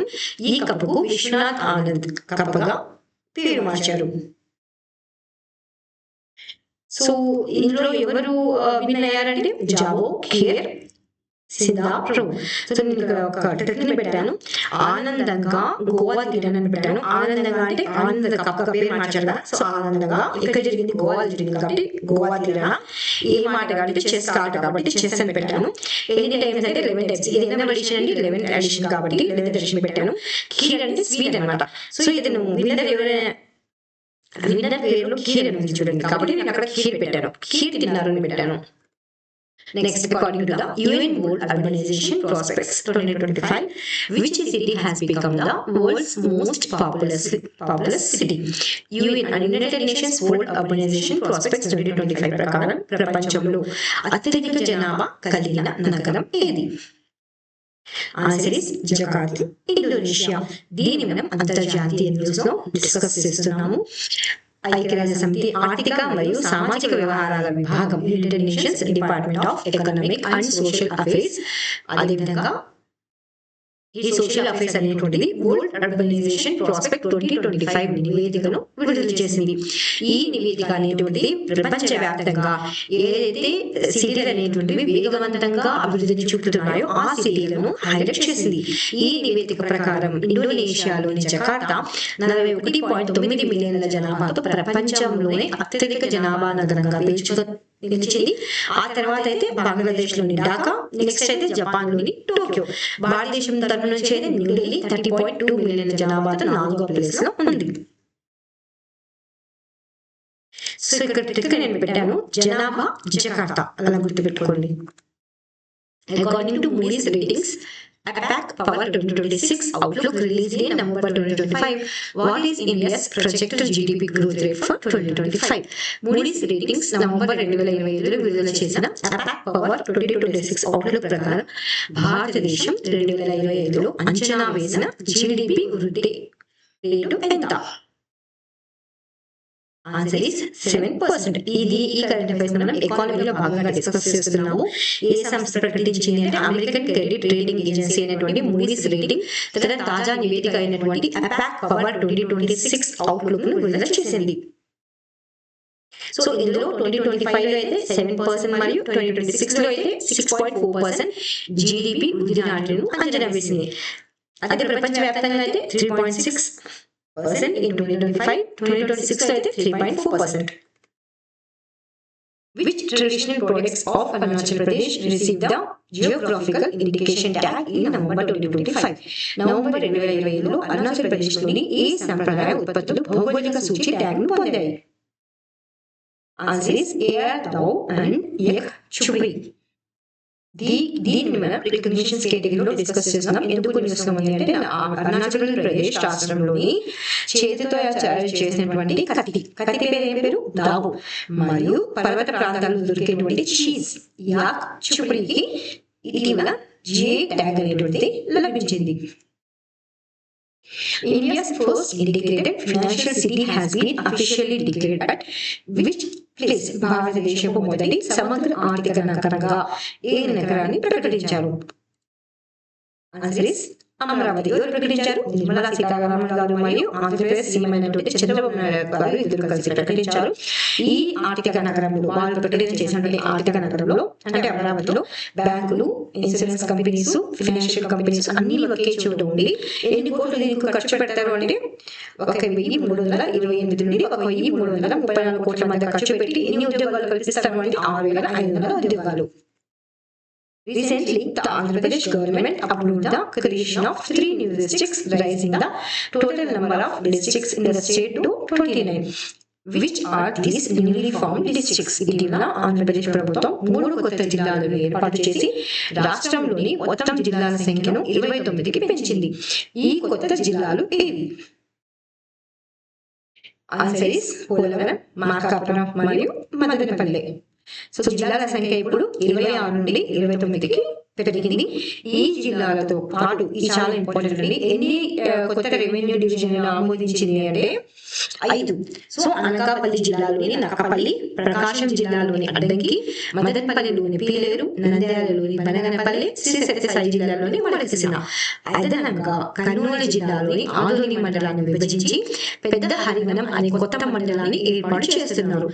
ఈ కప్పుకు విశ్వనాథ్ ఆనంద్ కప్పుగా పేరు మార్చారు. సో ఇందులో ఎవరు విన్ అయ్యారంటే జావో ఖేర్, సిద్ధార్థ్. సో నేను ఇక్కడ ఒక ట్రిక్ పెట్టాను. ఆనందంగా గోవా తీరాన్ని పెట్టాను. ఆనందంగా అంటే ఆనంద కప్ పేరు మార్చారు కదా. సో ఆనందంగా ఇక్కడ జరిగింది గోవా జరిగింది కాబట్టి గోవా తీరాన. ఏ మాట కాబట్టి చెస్ ఆట కాబట్టి చెస్ అని పెట్టాను. ఎన్ని టైమ్స్ అంటే 11 టైమ్స్. ఇది ఎన్నో ఎడిషన్ అంటే 11th ఎడిషన్ కాబట్టి 11th ఎడిషన్ పెట్టాను. ఖీర్ అంటే స్వీట్ అనమాట. సో ఇది విన్నర్ ఎవరైనా విన్నర్ పేరులో ఖీర్ అని చూడండి కాబట్టి నేను అక్కడ ఖీర్ పెట్టాను. ఖీర్ తిన్నారు అని పెట్టాను. Next, according to the UN World Urbanization Prospects 2025, which city has become the world's most populous city? UN and United Nations World Urbanization Prospects 2025 ప్రకారం ప్రపంచంలో అత్యధిక జనాభా కలిగిన నగరం ఏది? Answer is Jakarta, Indonesia. దీన్ని మనం అంతర్జాతీయ న్యూస్ లో డిస్కస్ చేస్తున్నాము. ఐక్యరాజ్య సమితి ఆర్థిక మరియు సామాజిక వ్యవహారాల విభాగం United nations department of economic and social affairs అదేవిధంగా ఈ సోషల్ అఫైర్స్ అనేటువంటిది వరల్డ్ అర్బనైజేషన్ ప్రాస్పెక్ట్ 2025 నివేదికను విడుదల చేసింది. ఈ నివేదిక అనేటువంటిది ప్రపంచవ్యాప్తంగా ఏదైతే సిటీలు అనేటువంటివి వేగవంతంగా అభివృద్ధిని చూపుతున్నాయో ఆ సిటీలను హైలైట్ చేసింది. ఈ నివేదిక ప్రకారం ఇండోనేషియాలోని జకార్తా 41.9 మిలియన్ల జనాభాతో ప్రపంచంలోనే అత్యధిక జనాభా నగరంగా నిలిచింది. ఆ తర్వాత అయితే బంగ్లాదేశ్ లోని ఢాకా, నెక్స్ట్ అయితే జపాన్ లోని టోక్యో. భారతదేశం తరఫు నుంచి అయితే న్యూఢిల్లీ 30.2 మిలియన్ల జనాభాతో 4వ ప్లేస్ లో ఉంది. సో ఇక్కడ నేను పెట్టాను జనాభా జకార్తా, అలా గుర్తుపెట్టుకోండి. According to Moody's ratings APAC Power 2026 Outlook released in November 2025. What is India's projected GDP growth rate for 2025? Moody's ratings November 2025లో విడుదల చేసిన APAC Power 2026 Outlook ప్రకారం భారతదేశం 2025లో అంచనా వేసిన GDP వృద్ధి రేటు ఎంత? Answer is 7%. ఈ కరెంట్ అఫైర్స్ మనం ఎకానమీలో భాగంగా డిస్కస్ చేస్తున్నాము. ఏ సంస్థ ప్రకటించింది అంటే అమెరికన్ క్రెడిట్ రేటింగ్ ఏజెన్సీ అయినటువంటి మూడీస్ రేటింగ్ తన తాజా నివేదిక అయినటువంటి APAC Power 2026 అవుట్లుక్ ను విడుదల చేసింది. సో ఇందులో 2025 లో అయితే 7% మరియు 2026 లో అయితే 6.4% జీడీపీ వృద్ధి రేటును అంచనా వేసింది. అదే ప్రపంచవ్యాప్తంగా అయితే 3.6% in 2025, 2026 అయితే 3.4%. Which traditional products of Arunachal Pradesh received the geographical indication tag in November 2025? November 2025లో అరుణాచల్ ప్రదేశ్ లోని ఈ సంప్రదాయ ఉత్పత్తులు భౌగోళిక సూచి ట్యాగ్ ను పొందాయి. Answer is Ar Dau and yak చుప్రి. దీన్ని మనం రికగ్నిషన్స్ కేటగిరీలో డిస్కస్ చేస్తున్నాం. ఎందుకు న్యూస్ లో ఉంది అంటే అరుణాచల్ ప్రదేశ్ రాష్ట్రంలోని చేతితో తయారు చేసినటువంటి కత్తి పేరు దావు మరియు పర్వత ప్రాంతాల్లో దొరికేటువంటి చీజ్ యాక్ చుప్రికి ఇటీవల జిఐ ట్యాగ్ అనేటువంటిది లభించింది. India's first integrated financial city has been officially declared at which place? భారతదేశపు మొదటి సమగ్ర ఆర్థిక నగరంగా ఏ నగరాన్ని ప్రకటించారు? Answer is Amaravati. ఎవరు ప్రకటించారు? నిర్మలా సీతారామన్ గారు మరియు ఆంధ్రప్రదేశ్ సీఎం అయినటువంటి చంద్రబాబు నాయుడు గారు ఇద్దరు కలిసి ప్రకటించారు. ఈ ఆర్థిక నగరంలో వాళ్ళు ప్రకటన చేసినటువంటి ఆర్థిక నగరంలో అంటే అమరావతిలో బ్యాంకులు, ఇన్సూరెన్స్ కంపెనీస్, ఫైనాన్షియల్ కంపెనీస్ అన్ని ఒకే చోట ఉండి ఎన్ని కోట్లు దీనికి ఖర్చు పెడతారు అంటే 1,328 నుండి 1,334 కోట్ల మధ్య ఖర్చు పెట్టి ఎన్ని ఉద్యోగాలు కల్పిస్తారు అంటే 6,500 ఉద్యోగాలు. Recently, the Andhra Pradesh government approved the creation of 3 new districts, raising the total number of districts in the state to 29. Which are these newly formed districts? ఇటీవల ఆంధ్రప్రదేశ్ ప్రభుత్వం 3 కొత్త జిల్లాలను ఏర్పాటు చేసి రాష్ట్రంలోని మొత్తం జిల్లాల సంఖ్యను 29కి పెంచింది. ఈ కొత్త జిల్లాలు ఏవి? ఆన్సర్ ఇస్ పోలవరం, మార్కాపురం మరియు మదనపల్లె. సో జిల్లాల సంఖ్య ఇప్పుడు 26 నుండి 29కి పెరిగింది. ఈ జిల్లాలతో పాటు ఇది చాలా ఇంపార్టెంట్ అండి. ఎన్ని కొత్త రెవెన్యూ డివిజన్ ఆమోదించింది అంటే 5. సో అనకాపల్లి జిల్లాలోని నక్కపల్లి, ప్రకాశం జిల్లాలోని అడ్డంకి, మదనపల్లిలోని పీలేరు, నంద్యాలలోని బనగనపల్లి, శ్రీ సత్యసాయి జిల్లాలోని మడకశిల. అదనంగా కర్నూలు జిల్లాలోని ఆదోని మండలాన్ని విభజించి పెద్ద హరివనం అనే కొత్త మండలాన్ని ఏర్పాటు చేస్తున్నారు.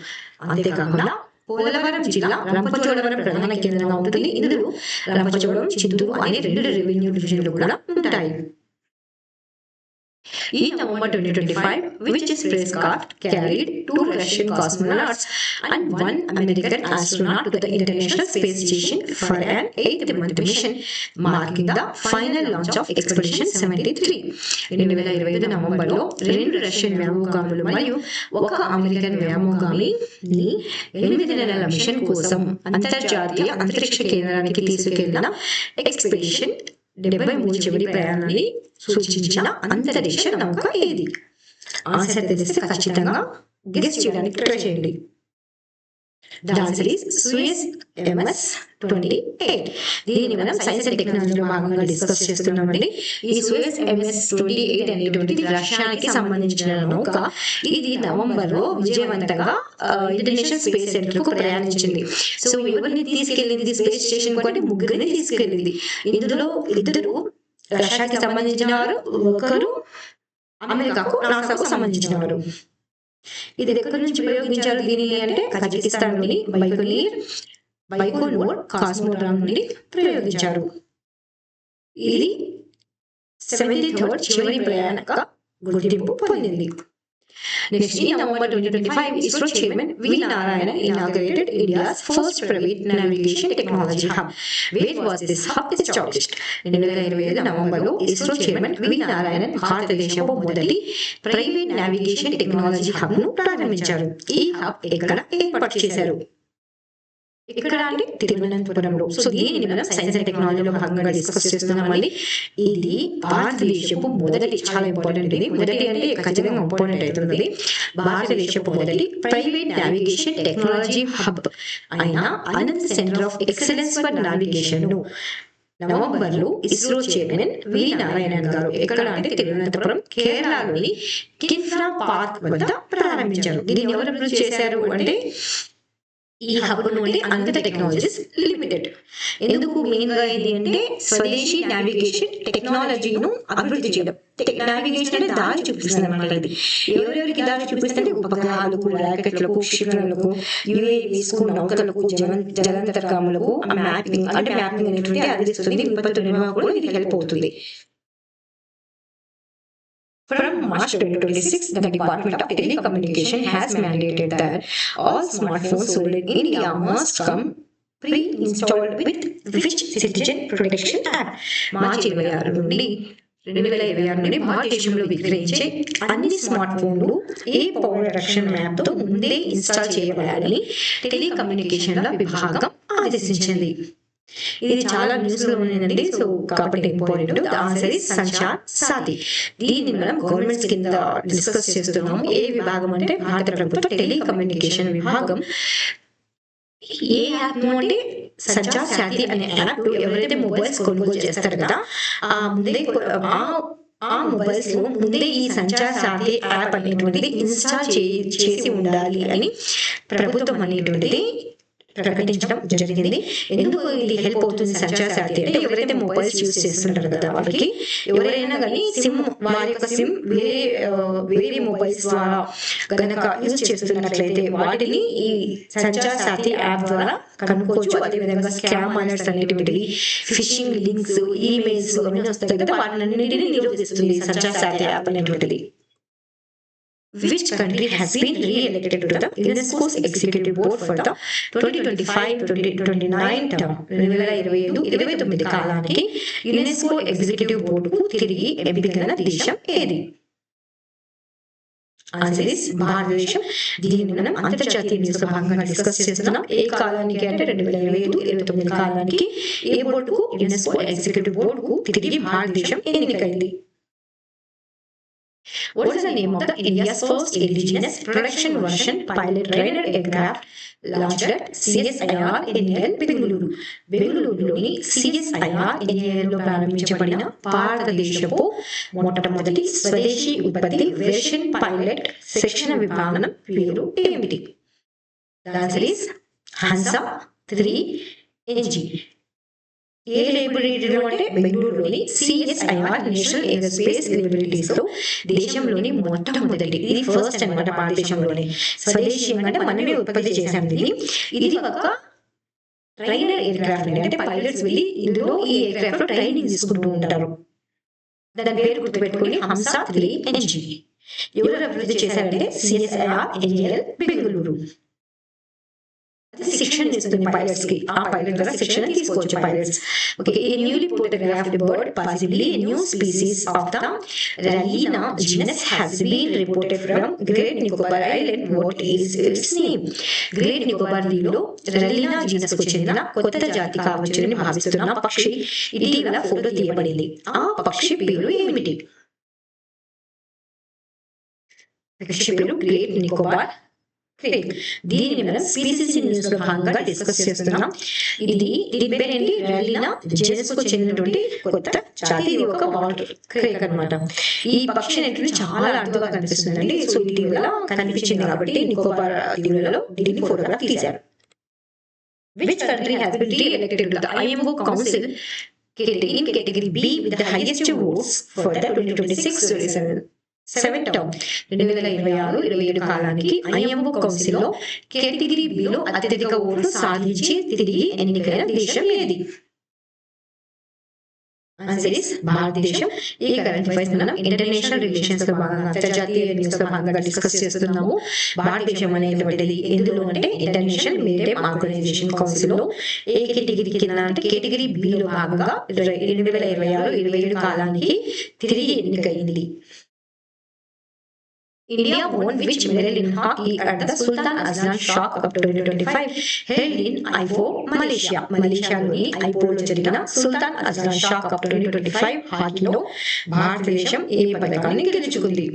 అంతేకాకుండా పోలవరం జిల్లా రంపచోడవరం ప్రధాన కేంద్రంగా ఉంటుంది. ఇందులో రంపచోడవరం, చిత్తూరు అనే 2 రెవెన్యూ డివిజన్లు కూడా ఉంటాయి. In November 2025, which spacecraft carried 2 Russian cosmonauts and 1 American astronaut to the International Space Station for an 8th-month mission, marking the final launch of Expedition 73. 2025 నవంబర్లో 2 రష్యన్ వ్యోమగాములు మరియు 1 అమెరికన్ వ్యోమగామిని 8 నెలల మిషన్ కోసం అంతర్జాతీయ అంతరిక్ష కేంద్రానికి తీసుకెళ్లిన ఎక్స్పెడిషన్ 73 చివరి ప్రయాణాన్ని సూచించిన అంతరిక్ష నౌక ఏది? ఆన్సర్ తెలిస్తే ఖచ్చితంగా గెస్ చేయడానికి ట్రై చేయండి. The answer is Suez MS-28. దీన్ని మనం సైన్స్ అండ్ టెక్నాలజీలో భాగంగా డిస్కస్ చేస్తున్నామండి. ఈ Suez MS-28 అనేటువంటిది రష్యాకి సంబంధించిన నౌక. ఇది నవంబర్లో విజయవంతంగా ఇంటర్నేషనల్ స్పేస్ సెంటర్ కు ప్రయాణించింది. సో ఎవరిని తీసుకెళ్ళింది స్పేస్ స్టేషన్ కంటే 3 తీసుకెళ్ళింది. ఇందులో 2 రష్యాకి సంబంధించిన వారు, ఒకరు అమెరికాకు నాసాకు సంబంధించిన వారు. ఇది ఎక్కడి నుంచి ప్రయోగించారు దీనిని అంటే కజకిస్తాన్ లోని బైకోనూర్ కాస్మోడ్రామ్ నుండి ప్రయోగించారు. ఇది 73rd చివరి ప్రయాణక గుర్తింపు పొందింది. Next, in November 2025, ISRO chairman V. Narayana inaugurated India's first private navigation technology hub. Where was this hub established? 2025 నవంబర్లో ఇస్రో చైర్మన్ వి నారాయణన్ భారతదేశపు మొదటి ప్రైవేట్ నావిగేషన్ టెక్నాలజీ హబ్ ను ప్రారంభించారు. ఈ హబ్ ఎక్కడ ఏర్పాటు చేశారు? ఇక్కడ అంటే తిరువనంతపురంలో. సో దీనిని మనం సైన్స్ అండ్ టెక్నాలజీలో భాగంగా డిస్కస్ చేస్తున్నాం. మళ్ళీ ఇది భారతదేశపు మొదటి, చాలా ఇంపార్టెంట్ ఇది, మొదటి అంటే ఖచ్చితంగా ఇంపార్టెంట్ అవుతుంది, భారతదేశపు మొదటి ప్రైవేట్ నావిగేషన్ టెక్నాలజీ హబ్ అయిన Anant centre of excellence for navigation ను నవంబర్లో ఇస్రో చైర్మన్ వి నారాయణన్ గారు ఎక్కడ అంటే తిరువనంతపురం, కేరళలోని కిన్ఫ్రా పార్క్ వద్ద ప్రారంభించారు. దీన్ని ఎవరు అభివృద్ధి చేశారు అంటే ఈ హబ్ నుండి అనంత టెక్నాలజీస్ లిమిటెడ్. ఎందుకు మెయిన్ గా ఇది అంటే స్వదేశీ నావిగేషన్ టెక్నాలజీను అభివృద్ధి చేయడం. నావిగేషన్ అంటే దారి చూపిస్తుంది అన్నమాట. ఇది ఎవరెవరికి దారి చూపిస్తుంది? ఉపగ్రహాలకు, రాకెట్లకు, క్షిపణులకు, యుఏవీస్, నౌకలకు, జలంతర్గాములకు మ్యాపింగ్ అనేటువంటి అందిస్తుంది. విపత్తు నిర్వహణకు ఇది హెల్ప్ అవుతుంది. From March 2026, the Department of Telecommunication has mandated that all smartphones sold in India must come pre-installed with which Citizen Protection Act. మార్చి 26 నుండి 2026 నుండి భారతదేశంలో విక్రయించే అన్ని స్మార్ట్ ఫోన్లు ఏ పౌర రక్షణ మ్యాప్ తో ముందే ఇన్స్టాల్ చేయబడాలని టెలికమ్యూనికేషన్ల విభాగం ఆదేశించింది. ఇది చాలా న్యూస్ లో ఉందండి. సో కాబట్టి ఇంపార్టెంట్. Answer is Sanchar సాథి. దీన్ని మనం గవర్నమెంట్ కింద డిస్కస్ చేస్తున్నాము. ఏ విభాగం అంటే భారత ప్రభుత్వ టెలికమ్యూనికేషన్ విభాగం. ఏ యాప్ అంటే సంచార్ సాథి అనే యాప్ ఎవరైతే మొబైల్స్ కొనుగోలు చేస్తారు కదా, ఆ మొబైల్స్ లో ముందే ఈ సంచార్ సాథి యాప్ అనేటువంటిది ఇన్స్టాల్ చేసి ఉండాలి అని ప్రభుత్వం అనేటువంటిది ప్రకటించడం జరిగింది. ఎందుకు ఇది హెల్ప్ అవుతుంది సంచార్ సాథి అంటే ఎవరైతే మొబైల్స్ యూజ్ చేస్తుంటారు కదా వాళ్ళకి, ఎవరైనా కానీ వారి యొక్క సిమ్ వేరే మొబైల్స్ ద్వారా గనక యూజ్ చేస్తున్నట్లయితే వాటిని ఈ సంచార్ సాథి యాప్ ద్వారా కనుక్కోవచ్చు. అదేవిధంగా స్కామ్ అలర్ట్స్ అనేటువంటివి, ఫిషింగ్ లింక్స్, ఈమెయిల్స్ అవన్నీ వస్తాయి కదా, వాటిని నిరోధిస్తుంది సంచార్ సాథి యాప్ అనేటువంటిది. Which country has been re-elected to the UNESCO's Executive Board for the 2025-2029 term? 2025-2029 కాలానికి యునెస్కో ఎగ్జిక్యూటివ్ బోర్డుకు తిరిగి ఎంపికైన దేశం ఏది? ఆన్సర్ ఇస్ భారతదేశం. దీన్ని మనం అంతర్జాతీయ న్యూస్ భాగంగా డిస్కస్ చేస్తున్నాం. ఏ కాలానికి అంటే 2025-2029 కాలానికి ఏ బోర్డుకు? యునెస్కో ఎగ్జిక్యూటివ్ బోర్డుకు తిరిగి భారతదేశం ఎన్నికైంది. What is the name of the India's first indigenous production version pilot trainer aircraft launched at CSIR NAL Bengaluru? బెంగళూరులోని CSIR NAL లో ప్రారంభించబడిన భారతదేశపు మొట్టమొదటి స్వదేశీ ఉత్పత్తి వెర్షన్ పైలట్ శిక్షణ విమానం పేరు ఏమిటి? Answer is Hansa 3NG. ఏ లైబ్రరీలో అంటే బెంగళూరులోని సిఎస్ఐఆర్ నేషనల్ ఏరోస్పేస్ లైబ్రరీస్ లో దేశంలోని మొట్టమొదటి, ఇది ఫస్ట్ అన్నమాట భారతదేశంలోనే, స్వదేశీయంగా అంటే మనమే ఉత్పత్తి చేశాం దీన్ని. ఇది ఒక ట్రైనర్ ఎయిర్ క్రాఫ్ట్ అంటే పైలట్స్ వెళ్ళి ఇందులో ఈ ఎయిర్ క్రాఫ్ట్ లో ట్రైనింగ్ తీసుకుంటూ ఉంటారు. దాని పేరు గుర్తుపెట్టుకుని హంసా 3NG. ఎవరు అభివృద్ధి చేశారంటే సిఎస్ఐఆర్ NAL బెంగళూరు. శిక్షణ ఇస్తుంది పైలట్స్ కి. ఆ పైలట్ ద్వారా శిక్షణ తీసుకోవచ్చు pilots. Okay, a newly photographed bird, possibly a new species of the Rallina genus, has been reported from Great Nicobar Island. What is its name? Great Nicobar దీవిలో Rallina genus కు చెందిన కొత్త జాతి కావచ్చునని భావిస్తున్న పక్షి ఇటీవల ఫోటో తీయబడింది. ఆ పక్షి పేరు ఏమిటి? పక్షి పేరు గ్రేట్ నికోబార్ క్రేక్. దీనిని మనం స్పీసీస్ న్యూస్ లో భాగంగా డిస్కస్ చేస్తున్నాం. దీని పేరేంటి? రల్లీనా జెనస్ కు చెందినటువంటి కొత్త జాతి. ఇది ఒక వాటర్ క్రేక్ అన్నమాట. ఈ పక్షి అనేటువంటి చాలా అర్థంగా కనిపిస్తుందండి. సో ఇటీవల కనిపించింది కాబట్టి నికోబార్ దీవులలో దీన్ని ఫోటోగ్రాఫ్ తీశారు. Which country has been re-elected to the IMO Council in category B with the highest votes for the 2026-27 term. 2026-27 కాలానికి ఐఎంఓ కౌన్సిల్ లో కేటగిరీ B లో అత్యధిక ఓట్లు సాధించి తిరిగి ఎన్నికైన దేశం ఏది? ఆన్సర్ ఇస్ భారతదేశం. ఈ కరెంట్ అఫైర్స్ మనం ఇంటర్నేషనల్ రిలేషన్స్ లో భాగంగా అంతర్జాతీయ న్యూస్ లో భాగంగా డిస్కస్ చేస్తున్నాము. భారతదేశం అనేటువంటిది ఎందులో అంటే ఇంటర్నేషనల్ మెరిటైమ్ ఆర్గనైజేషన్ కౌన్సిల్ లో ఏ కేటగిరీ కింద అంటే కేటగిరీ B లో భాగంగా 2026-27 కాలానికి తిరిగి ఎన్నికైంది. India won which medal in hockey at the Sultan Azlan Shah Cup 2025 held in Ipoh, Malaysia. మలేషియాలోని ఐపోలో జరిగిన సుల్తాన్ అజ్లాన్ షా కప్ 2025 హాకీలో భారతదేశం ఏ పథకాన్ని గెలుచుకుంది?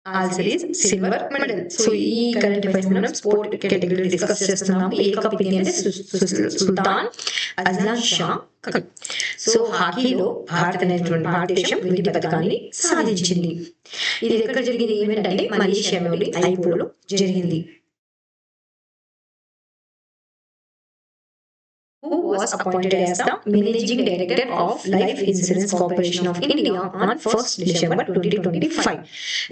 Answer is silver medal. So ఈ కరెంట్ అఫైర్స్ మనం స్పోర్ట్ కేటగిరీ డిస్కస్ చేస్తున్నాము. ఏ కప్ ఇది అంటే సుల్తాన్ అజ్లాన్ షా కప్. సో హాకీలో భారతదేశం వెండి పథకాన్ని సాధించింది. ఇది ఎక్కడ జరిగింది ఈవెంట్ అంటే మలేషియాలోని ఐపోలో జరిగింది. Who was appointed as the Managing Director of Life Insurance Corporation of India on 1st December 2025?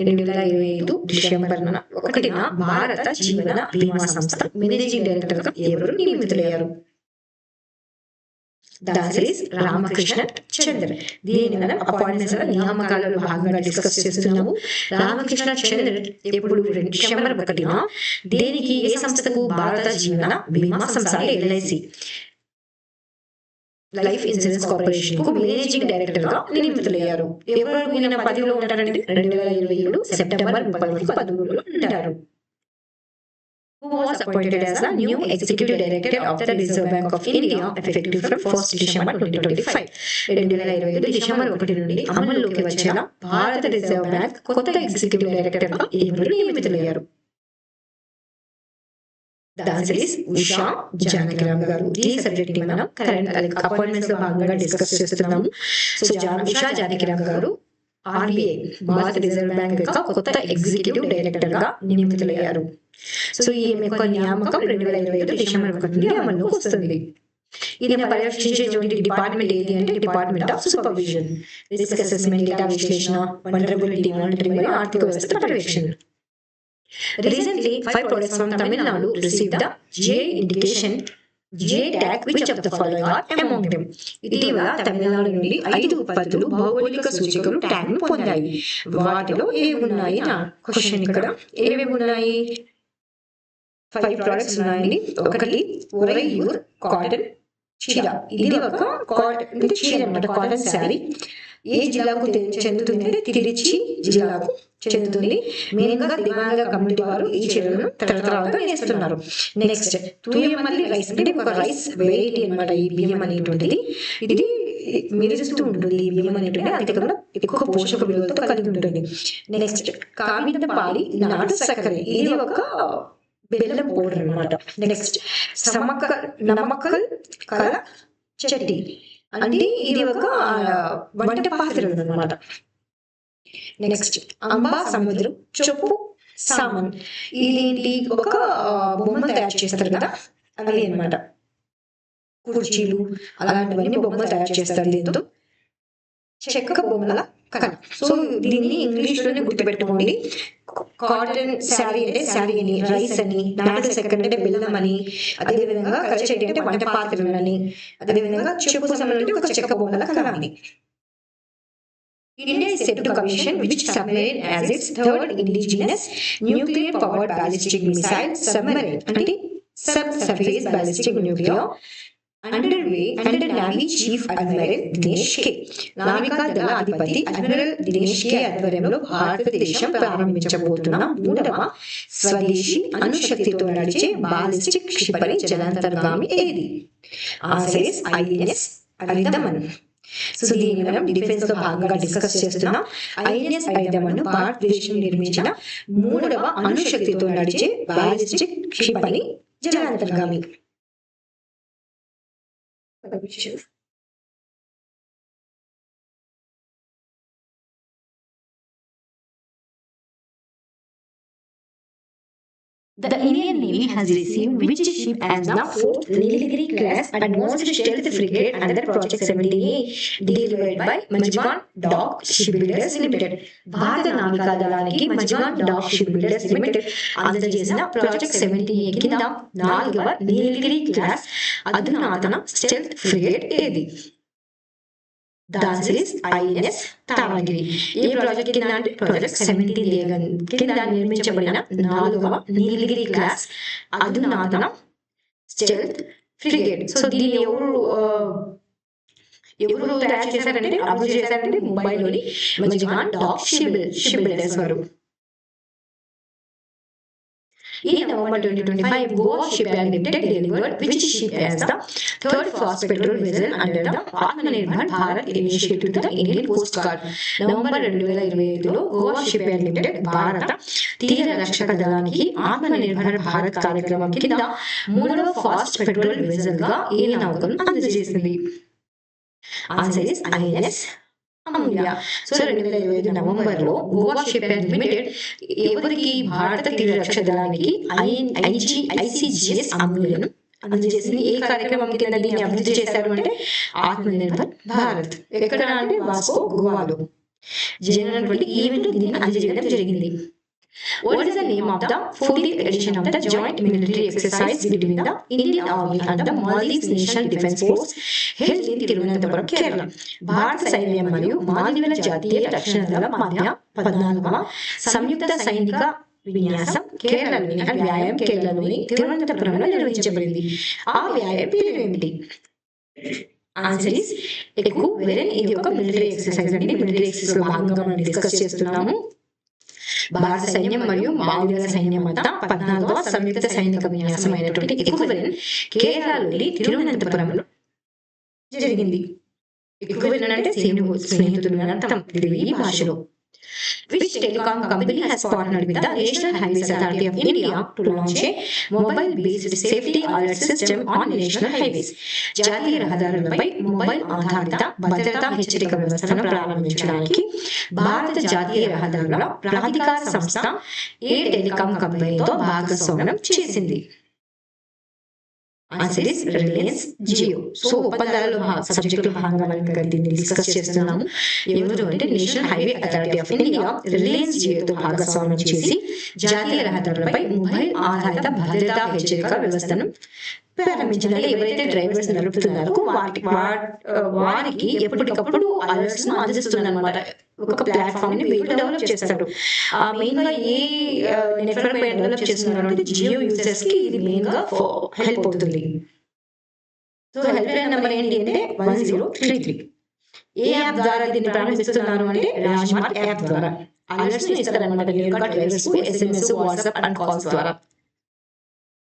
2025 December 1న భారత జీవన బీమా సంస్థ మేనేజింగ్ డైరెక్టర్ గా ఎవరు నియమితులయ్యారు? దాసరీస్ రామకృష్ణ చంద్ర. దీనిని మనం అపాయింట్మెంట్స్ నియామకాలలో భాగంగా డిస్కస్ చేస్తున్నాము. రామకృష్ణ చంద్ర ఎప్పుడు డిసెంబర్ 1న దేనికి ఏ సంస్థకు? భారత జీవన బీమా సంస్థ ఎల్ఐసి లైఫ్ ఇన్సూరెన్స్ కార్పొరేషన్ కు మేనేజింగ్ డైరెక్టర్ గా నియమితులయ్యారు. ఎవరు ఈయన పదవిలో ఉంటారంటే 2027 సెప్టెంబర్ 30 పదవిలో ఉంటారు. Who was appointed as the new executive director of the Reserve Bank of India effective from 1st December 2025? 2025 December 1 నుండి అమల్లోకి వచ్చేలా భారత రిజర్వ్ బ్యాంక్ కొత్త ఎగ్జిక్యూటివ్ డైరెక్టర్ గా ఎవరు నియమితులయ్యారు? The answer is Usha Janakiram గారు. ఈ సబ్జెక్ట్ ని మనం కరెంట్ అపాయింట్మెంట్స్ లో భాగంగా డిస్కస్ చేస్తున్నాము. సో ఉషా జానకిరామ్ గారు ఆర్బీఐ భారత రిజర్వ్ బ్యాంక్ యొక్క కొత్త ఎగ్జిక్యూటివ్ డైరెక్టర్ గా నియమితులయ్యారు. సో ఈ యొక్క నియామకం 2025 డిసెంబర్ 1 నుండి అమల్లోకి వస్తుంది. ఇది పర్యవేక్షించే డిపార్ట్మెంట్ ఏది అంటే department of supervision, risk assessment, data విశ్లేషణ, వల్నరబిలిటీ మానిటరింగ్ మరియు ఆర్థిక వ్యవస్థ పర్యవేక్షణ. Recently, 5 products from Tamil Nadu received the GI indication, GI tag. Which of the following are among them? ఇటీవల తమిళనాడు నుండి 5 ఉత్పత్తులు భౌగోళిక సూచికలు ట్యాగ్ ను పొందాయి. వాటిలో ఏవి ఉన్నాయి నా క్వశ్చన్ ఇక్కడ. ఏవేవి ఉన్నాయి? 5 ప్రొడక్ట్స్ ఉన్నాయండి. ఒకటి ఒరైయూర్ కాటన్ చీర. ఇది ఒక కాటన్ చీర అన్నమాట, కాటన్ శారీ. ఏ జిల్లాకు చెందుతుంది అంటే తిరుచి జిల్లాకు చెందుతుంది. మెయిన్ గా దివ్యాంగ కమ్యూనిటీ వారు ఈ చీరలను తరతరాలుగా నేస్తున్నారు. నెక్స్ట్ తూయమల్లి రైస్ అంటే ఒక రైస్ వెరైటీ అన్నమాట. ఈ బియ్యం అనేటువంటిది ఇది మెరుస్తూ ఉంటుంది. ఈ బియ్యం అనేటువంటి అంతేకాకుండా ఎక్కువ పోషక విలువలతో కలిగి ఉంటుంది. నెక్స్ట్ కామితపాలి నాటు సక్కర. ఇది ఒక బెల్లం పౌడర్ అన్నమాట. నెక్స్ట్ నమ్మకల్ కల చెట్టి అంటే ఇది ఒక వంట పాత్రలు అన్నమాట. నెక్స్ట్ అంబా సముద్రం చొప్పు సామన్. ఇదేంటి ఒక బొమ్మ తయారు చేస్తారు కదా అవి అన్నమాట. కుర్చీలు అలాంటివన్నీ బొమ్మలు తయారు చేస్తారు. దీంతో చెక్క బొమ్మల కళ. సో దీన్ని ఇంగ్లీష్ లోనే గుర్తుపెట్టుకోండి. కాటన్ శారీ అంటే శారీ అని, రైస్ అని, నాటు సెకండ్ అంటే బెల్లం అని, అదేవిధంగా కలచెట్టి అంటే వంట పాత్రలు అని, అదేవిధంగా చెప్పు సమయం అంటే ఒక చెక్క బొమ్మల కళ అని. India is set to commission which submarine as its third indigenous nuclear powered ballistic missile submarine అంటే subsurface ballistic nuclear underway under Navy Chief Admiral Dinesh K. నావికా దళ అధిపతి అడ్మిరల్ దినేష్ కే ఆధ్వర్యంలో భారతదేశం ప్రారంభించబోతున్న 3వ స్వదేశీ అణుశక్తితో నడిచే బాలిస్టిక్ క్షిపణి జలాంతర్గామి ఏది? Answer is INS అరిదమన్. సో దీన్ని మనం డిఫెన్స్ లో భాగంగా డిస్కస్ చేస్తున్నాం. INS అరిదమన్ భారతదేశం నిర్మించిన 3వ అణుశక్తితో నడిచే బాలిస్టిక్ క్షిపణి జలాంతర్గామి. The Indian Navy has received which ship as the 4th Nilgiri class advanced stealth frigate under Project 70A delivered by Majgan Dock Shipbuilders Limited. భారత నావికా దళానికి Mazagon dock ship builders limited అందజేసిన ప్రాజెక్ట్ 70A కింద 4వ Nilgiri class అధునాతన stealth frigate ఏది? దాన్సిస్ INS Taragiri. ఈ ప్రాజెక్ట్ కింద అంటే ప్రాజెక్ట్ 70A కింద నిర్మించబడిన 4వ నీలగిరి క్లాస్ అధునాతన స్టెల్త్ ఫ్రిగేట్. సో దీన్ని ఎవరు తయారు చేశారంటే అభివృద్ధి చేశారంటే ముంబైలోని మజ్గాన్ డాక్ షిప్ బిల్డర్స్ వారు. In November 2025, Goa Shipyard Limited delivered which ship as the third fast petrol vessel under the Atmanirbhar Bharat initiative to the Indian Coast Guard. November 2025లో Goa shipyard limited భారత తీర రక్షక దళానికి ఆత్మనిర్భర్ భారత్ కార్యక్రమం కింద 3వ ఫాస్ట్ పెట్రోల్ వెసల్ గా ఈ నౌకను అందజేసింది. Answer is INS Amulya. So 2025 నవంబర్లో గోవా షిప్యార్డ్ లిమిటెడ్ ఎవరికి భారత తీర రక్షక దళానికి ఐసీజీఎస్ అమూల్యను అందజేసింది. ఏ కార్యక్రమం కింద దీన్ని అభివృద్ధి చేశారు అంటే ఆత్మనిర్భర్ భారత్. ఎక్కడ అంటే వాస్కో గోవాలో జరిగినటువంటి ఈవెంట్ దీన్ని అందజేయడం జరిగింది. What is the name of the 14th edition of the joint military exercise between the Indian Army and the Maldives National Defence Force held in Thiruvananthapuram, Kerala? భారత సైన్యం మరియు మాల్దీవుల జాతీయ రక్షణ దళం మధ్య 14వ సంయుక్త సైనిక విన్యాసం కేరళలోని తిరువనంతపురంలో నిర్వహించబడింది. ఆ వ్యాయామం పేరు ఏమిటి? ఆన్సర్ ఇస్ ఎక్కువ వెరన్. ఇది ఒక మిలిటరీ ఎక్సర్సైజ్ అండి. మిలిటరీ ఎక్సర్సైజ్ లో భాగంగా మనం డిస్కస్ చేస్తున్నాము. భారత సైన్యం మరియు మాల్దీవుల సైన్యం మధ్య 14వ సంయుక్త సైనిక విన్యాసం అయినటువంటి ఎక్కువెరన్ కేరళలోని తిరువనంతపురంలో జరిగింది. ఎక్కువెరన్ అంటే స్నేహితులు అని అర్థం ఈ భాషలో. Which telecom company has partnered with the National Highways Authority of India to launch a mobile-based safety alert system on national highways? జాతీయ రహదారులపై మొబైల్ ఆధారిత భద్రతా హెచ్చరిక వ్యవస్థను ప్రారంభించడానికి భారత జాతీయ రహదారుల ప్రాధికార సంస్థ ఏ టెలికాం కంపెనీతో భాగస్వామ్యం చేసింది? Answer is Reliance Jio. So ఒప్పందాలలో సబ్జెక్టులో భాగంగా మనం దీన్ని డిస్కస్ చేస్తున్నాము. ఎవరు అంటే national highway authority of India Reliance జియోతో భాగస్వామ్యం చేసి జాతీయ రహదారులపై మొబైల్ ఆధారిత భద్రతా హెచ్చరిక వ్యవస్థను ప్రారంభించిన. ఎవరైతే డ్రైవర్స్ నడుపుతున్నారో వారికి ఎప్పటికప్పుడు అలర్ట్స్ ను అందిస్తున్నారు అనమాట. ఒక ప్లాట్ఫామ్ ని వీళ్ళు డెవలప్ చేస్తారు. మెయిన్ గా ఏ నెట్వర్క్ పైన డెవలప్ చేస్తున్నారు అంటే జియో యూజర్స్ కి ఇది మెయిన్ గా హెల్ప్ అవుతుంది. సో హెల్ప్ లైన్ నెంబర్ ఏంటి అంటే 1033. ఏ యాప్ ద్వారా దీన్ని ప్రారంభిస్తున్నారు అంటే రాజ్మార్గ్ యాప్ ద్వారా అలర్ట్స్ ని ఇస్తారన్నమాట. నేరుగా డ్రైవర్స్ కు SMS, వాట్సాప్ అండ్ కాల్స్ ద్వారా.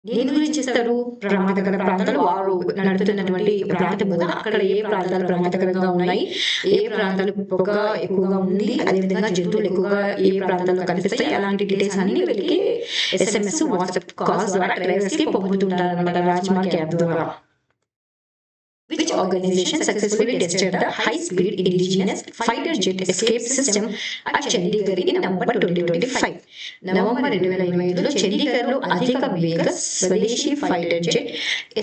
దేని గురించి ఇస్తారు? ప్రమాదకర ప్రాంతాలు వారు నడుపుతున్నటువంటి ప్రాంతం కదా, అక్కడ ఏ ప్రాంతాలు ప్రమాదకరంగా ఉన్నాయి, ఏ ప్రాంతాలు పొగ ఎక్కువగా ఉంది, అదేవిధంగా జంతువులు ఎక్కువగా ఏ ప్రాంతాల్లో కనిపిస్తాయి, అలాంటి డీటెయిల్స్ అన్ని వీళ్ళకి SMS, వాట్సాప్ కాల్స్ ద్వారా డ్రైవర్స్ కి పంపుతుంటారు అనమాట రాజ్మార్గ్ యాప్ ద్వారా. Which organization successfully tested the high-speed indigenous fighter jet escape system at Chandigarh in November 2025? November 2025లో చండీగఢ్లో అధిక వేగ స్వదేశీ ఫైటర్ జెట్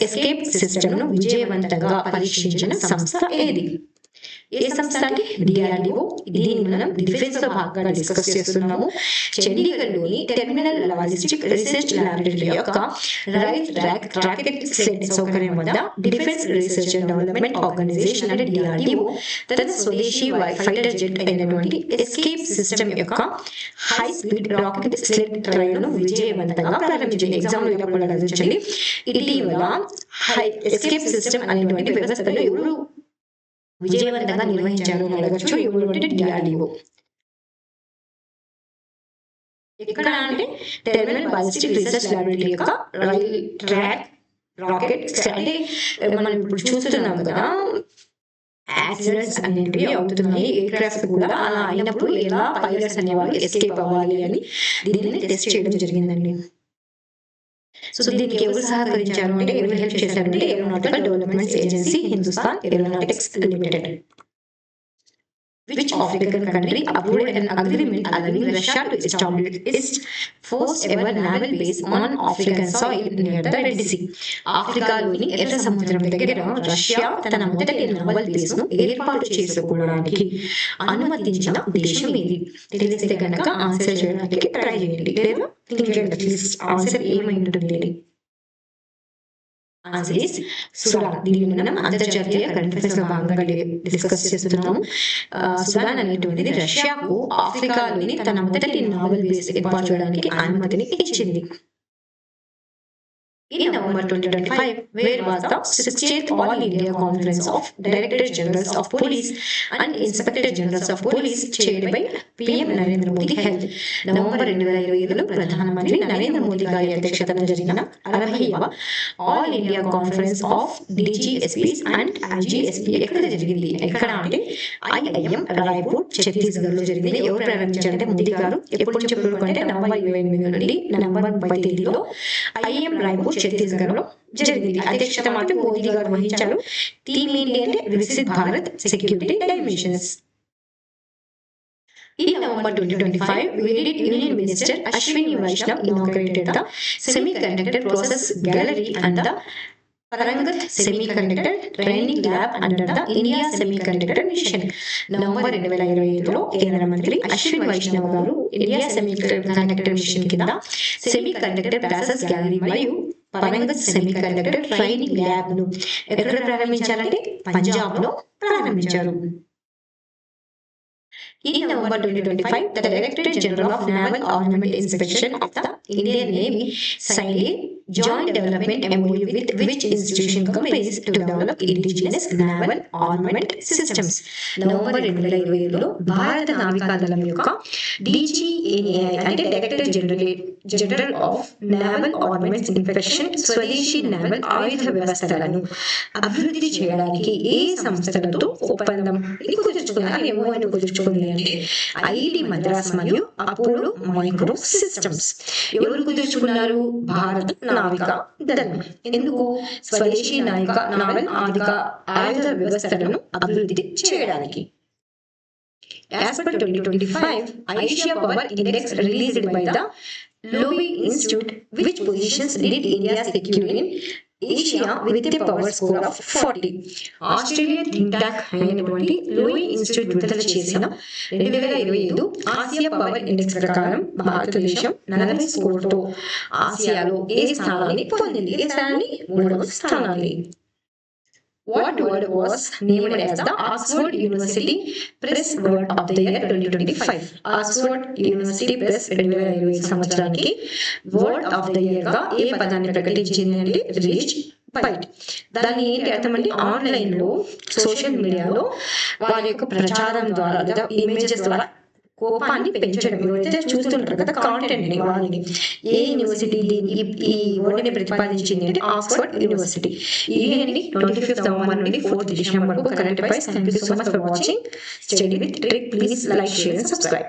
ఎస్కేప్ సిస్టమ్ ను విజయవంతంగా పరీక్షించిన సంస్థ ఏది? ఏ సంస్థ అంటే డిఆర్డిఓ. దీన్ని మనం డిఫెన్స్ లో భాగంగా డిస్కస్ చేస్తున్నాము. చండీగఢ్లోని టెర్మినల్ లాజిస్టిక్ రీసెర్చ్ ల్యాబొరేటరీ యొక్క రైట్ రాకెట్ స్లెడ్ సౌకర్యం వద్ద defence research and development organisation అంటే డిఆర్డిఓ తన స్వదేశీ ఫైటర్ జెట్ అయినటువంటి ఎస్కేప్ సిస్టమ్ యొక్క high speed rocket sled trial ను విజయవంతంగా ప్రారంభించింది. ఎగ్జామ్ లో గమనించండి. ఇటీవల ఎస్కేప్ సిస్టమ్ అనేటువంటి వ్యవస్థలో ఎవరు విజయవంతంగా నిర్వహించారు అని అడగచ్చు. ఎవరు అంటే డిఆర్డిఓ. ఎక్కడ అంటే టెర్మినల్ బాలిస్టిక్ రీసెర్చ్ ల్యాబొరేటరీ యొక్క రైల్ ట్రాక్ రాకెట్ అంటే మనం ఇప్పుడు చూస్తున్నాం కదా, యాక్సిడెంట్స్ అనేటివి అవుతున్నాయి ఎయిర్ క్రాఫ్ట్ కూడా. అలా అయినప్పుడు ఎలా పైలట్స్ అనేవాళ్ళు ఎస్కేప్ అవ్వాలి అని దీనిని టెస్ట్ చేయడం జరిగిందండి. సో దీనికి ఎవరు సహకరించారు అంటే ఎవరు హెల్ప్ చేశారంటే aeronautical development agency Hindustan aeronautics limited. which African country approved an agreement allowing Russia to establish its first ever naval base on African soil near the Red Sea. ఆఫ్రికాలోని ఎర్ర సముద్రం దగ్గర రష్యా తన మొదటి నావల్ బేస్ ను ఏర్పాటు చేసుకోవడానికి అనుమతించిన దేశం ఏది? తెలిస్తే గనక ఆన్సర్ చేయడానికి ట్రై చేయండి, లేదా ఆన్సర్ ఏమై ఉంటుంది? Answer is Sudan. దీన్ని మనం అంతర్జాతీయ కరెంట్ అఫైర్స్ లో భాగంగా డిస్కస్ చేస్తున్నాము. సుడాన్ అనేటువంటిది రష్యాకు ఆఫ్రికాలోని తన మొదటి నావల్ బేస్ ఏర్పాటు చేయడానికి అనుమతిని ఇచ్చింది. In November 2025, where was the 60th All India Conference of Directors Generals of Police and Inspector Generals of Police chaired by PM Narendra Modi held? November 2025లో ప్రధానమంత్రి నరేంద్ర మోదీ గారి అధ్యక్షతన జరిగిన 60వ all India conference of DGSPs and IGSP ఎక్కడ జరిగింది? ఎక్కడ అంటే IIM రాయ్పూర్ ఛత్తీస్గఢ్ లో జరిగింది. ఎవరు ప్రారంభించారంటే మోదీ గారు. ఎప్పుడు నుంచి ఎప్పుడు అంటే నవంబర్ 28 నుండి నవంబర్ 30 తేదీలో IIM రాయ్పూర్ ఛత్తీస్గఢ్ లో జరిగింది. అధ్యక్షత మాత్రం మోదీ గారు వహించారు. థీమ్ ఏంటి అంటే Viksit Bharat security dimensions. In November 2025, Union Minister Ashwini Vaishnav inaugurated the Semiconductor Process Gallery and the Parangat Semiconductor Training Lab under the India Semiconductor Mission. November 2025లో కేంద్ర మంత్రి Ashwini Vaishnaw garu India semiconductor mission కింద సెమీకండక్టర్ ప్రాసెస్ గ్యాలరీ మరియు పరంగత్ semiconductor training lab ను ఎక్కడ ప్రారంభించారంటే పంజాబ్ లో ప్రారంభించారు. In November 2025, the Directorate General of Naval Armament Inspection of the Indian Navy signed a joint development MOU with which institution comprised to develop indigenous naval armament systems. November 2025లో భారత నావికాదళం యొక్క DGNAI అంటే director general of naval armaments inspection స్వదేశీ naval ఆయుధ వ్యవస్థలను అభివృద్ధి చేయడానికి ఏ సంస్థలతో ఒప్పందం కుదుర్చుకున్నారు? MOU కుదుర్చుకుంది అంటే ఐఐటి మద్రాస్ మరియు అపోలో మైక్రో సిస్టమ్స్. ఎవరు కుదుర్చుకున్నారు? భారత నావికా దళం. ఎందుకు? స్వదేశీ నావల్ ఆయుధ వ్యవస్థలను అభివృద్ధి చేయడానికి. As per 2025 Asia Power Index released by the Lowy Institute, which positions did India secure in Asia with a power score of 40. Australia think tank అయినటువంటి లోయి ఇన్స్టిట్యూట్ విడుదల చేసిన 2025 ఆసియా పవర్ ఇండెక్స్ ప్రకారం భారతదేశం 40 స్కోర్తో ఆసియాలో ఏ స్థానాన్ని పొందింది? ఏ స్థానాన్ని? 3వ స్థానాన్ని. What word was named as the Oxford University Press Word of the Year 2025? Oxford University Press 2025 సంవత్సరానికి వర్డ్ ఆఫ్ ద ఇయర్ గా ఏ పదాన్ని ప్రకటించింది అంటే రీచ్ బైట్. దాని ఏంటి అర్థం అంటే ఆన్లైన్ లో సోషల్ మీడియాలో వారి యొక్క ప్రచారం ద్వారా లేదా ఇమేజెస్ ద్వారా కోపాన్ని పెంచడం. ఎవరైతే చూస్తుంటారు కదా కాంటెంట్ ని, వాళ్ళని ఏ యూనివర్సిటీ ఈ వర్డ్ని ప్రతిపాదించింది అంటే ఆక్స్ఫర్డ్ యూనివర్సిటీ. ఇవి 25th నవంబర్ నుండి 4th డిసెంబర్ వరకు current affairs. Thank you so much for watching. Study with trick. Please like, share and subscribe.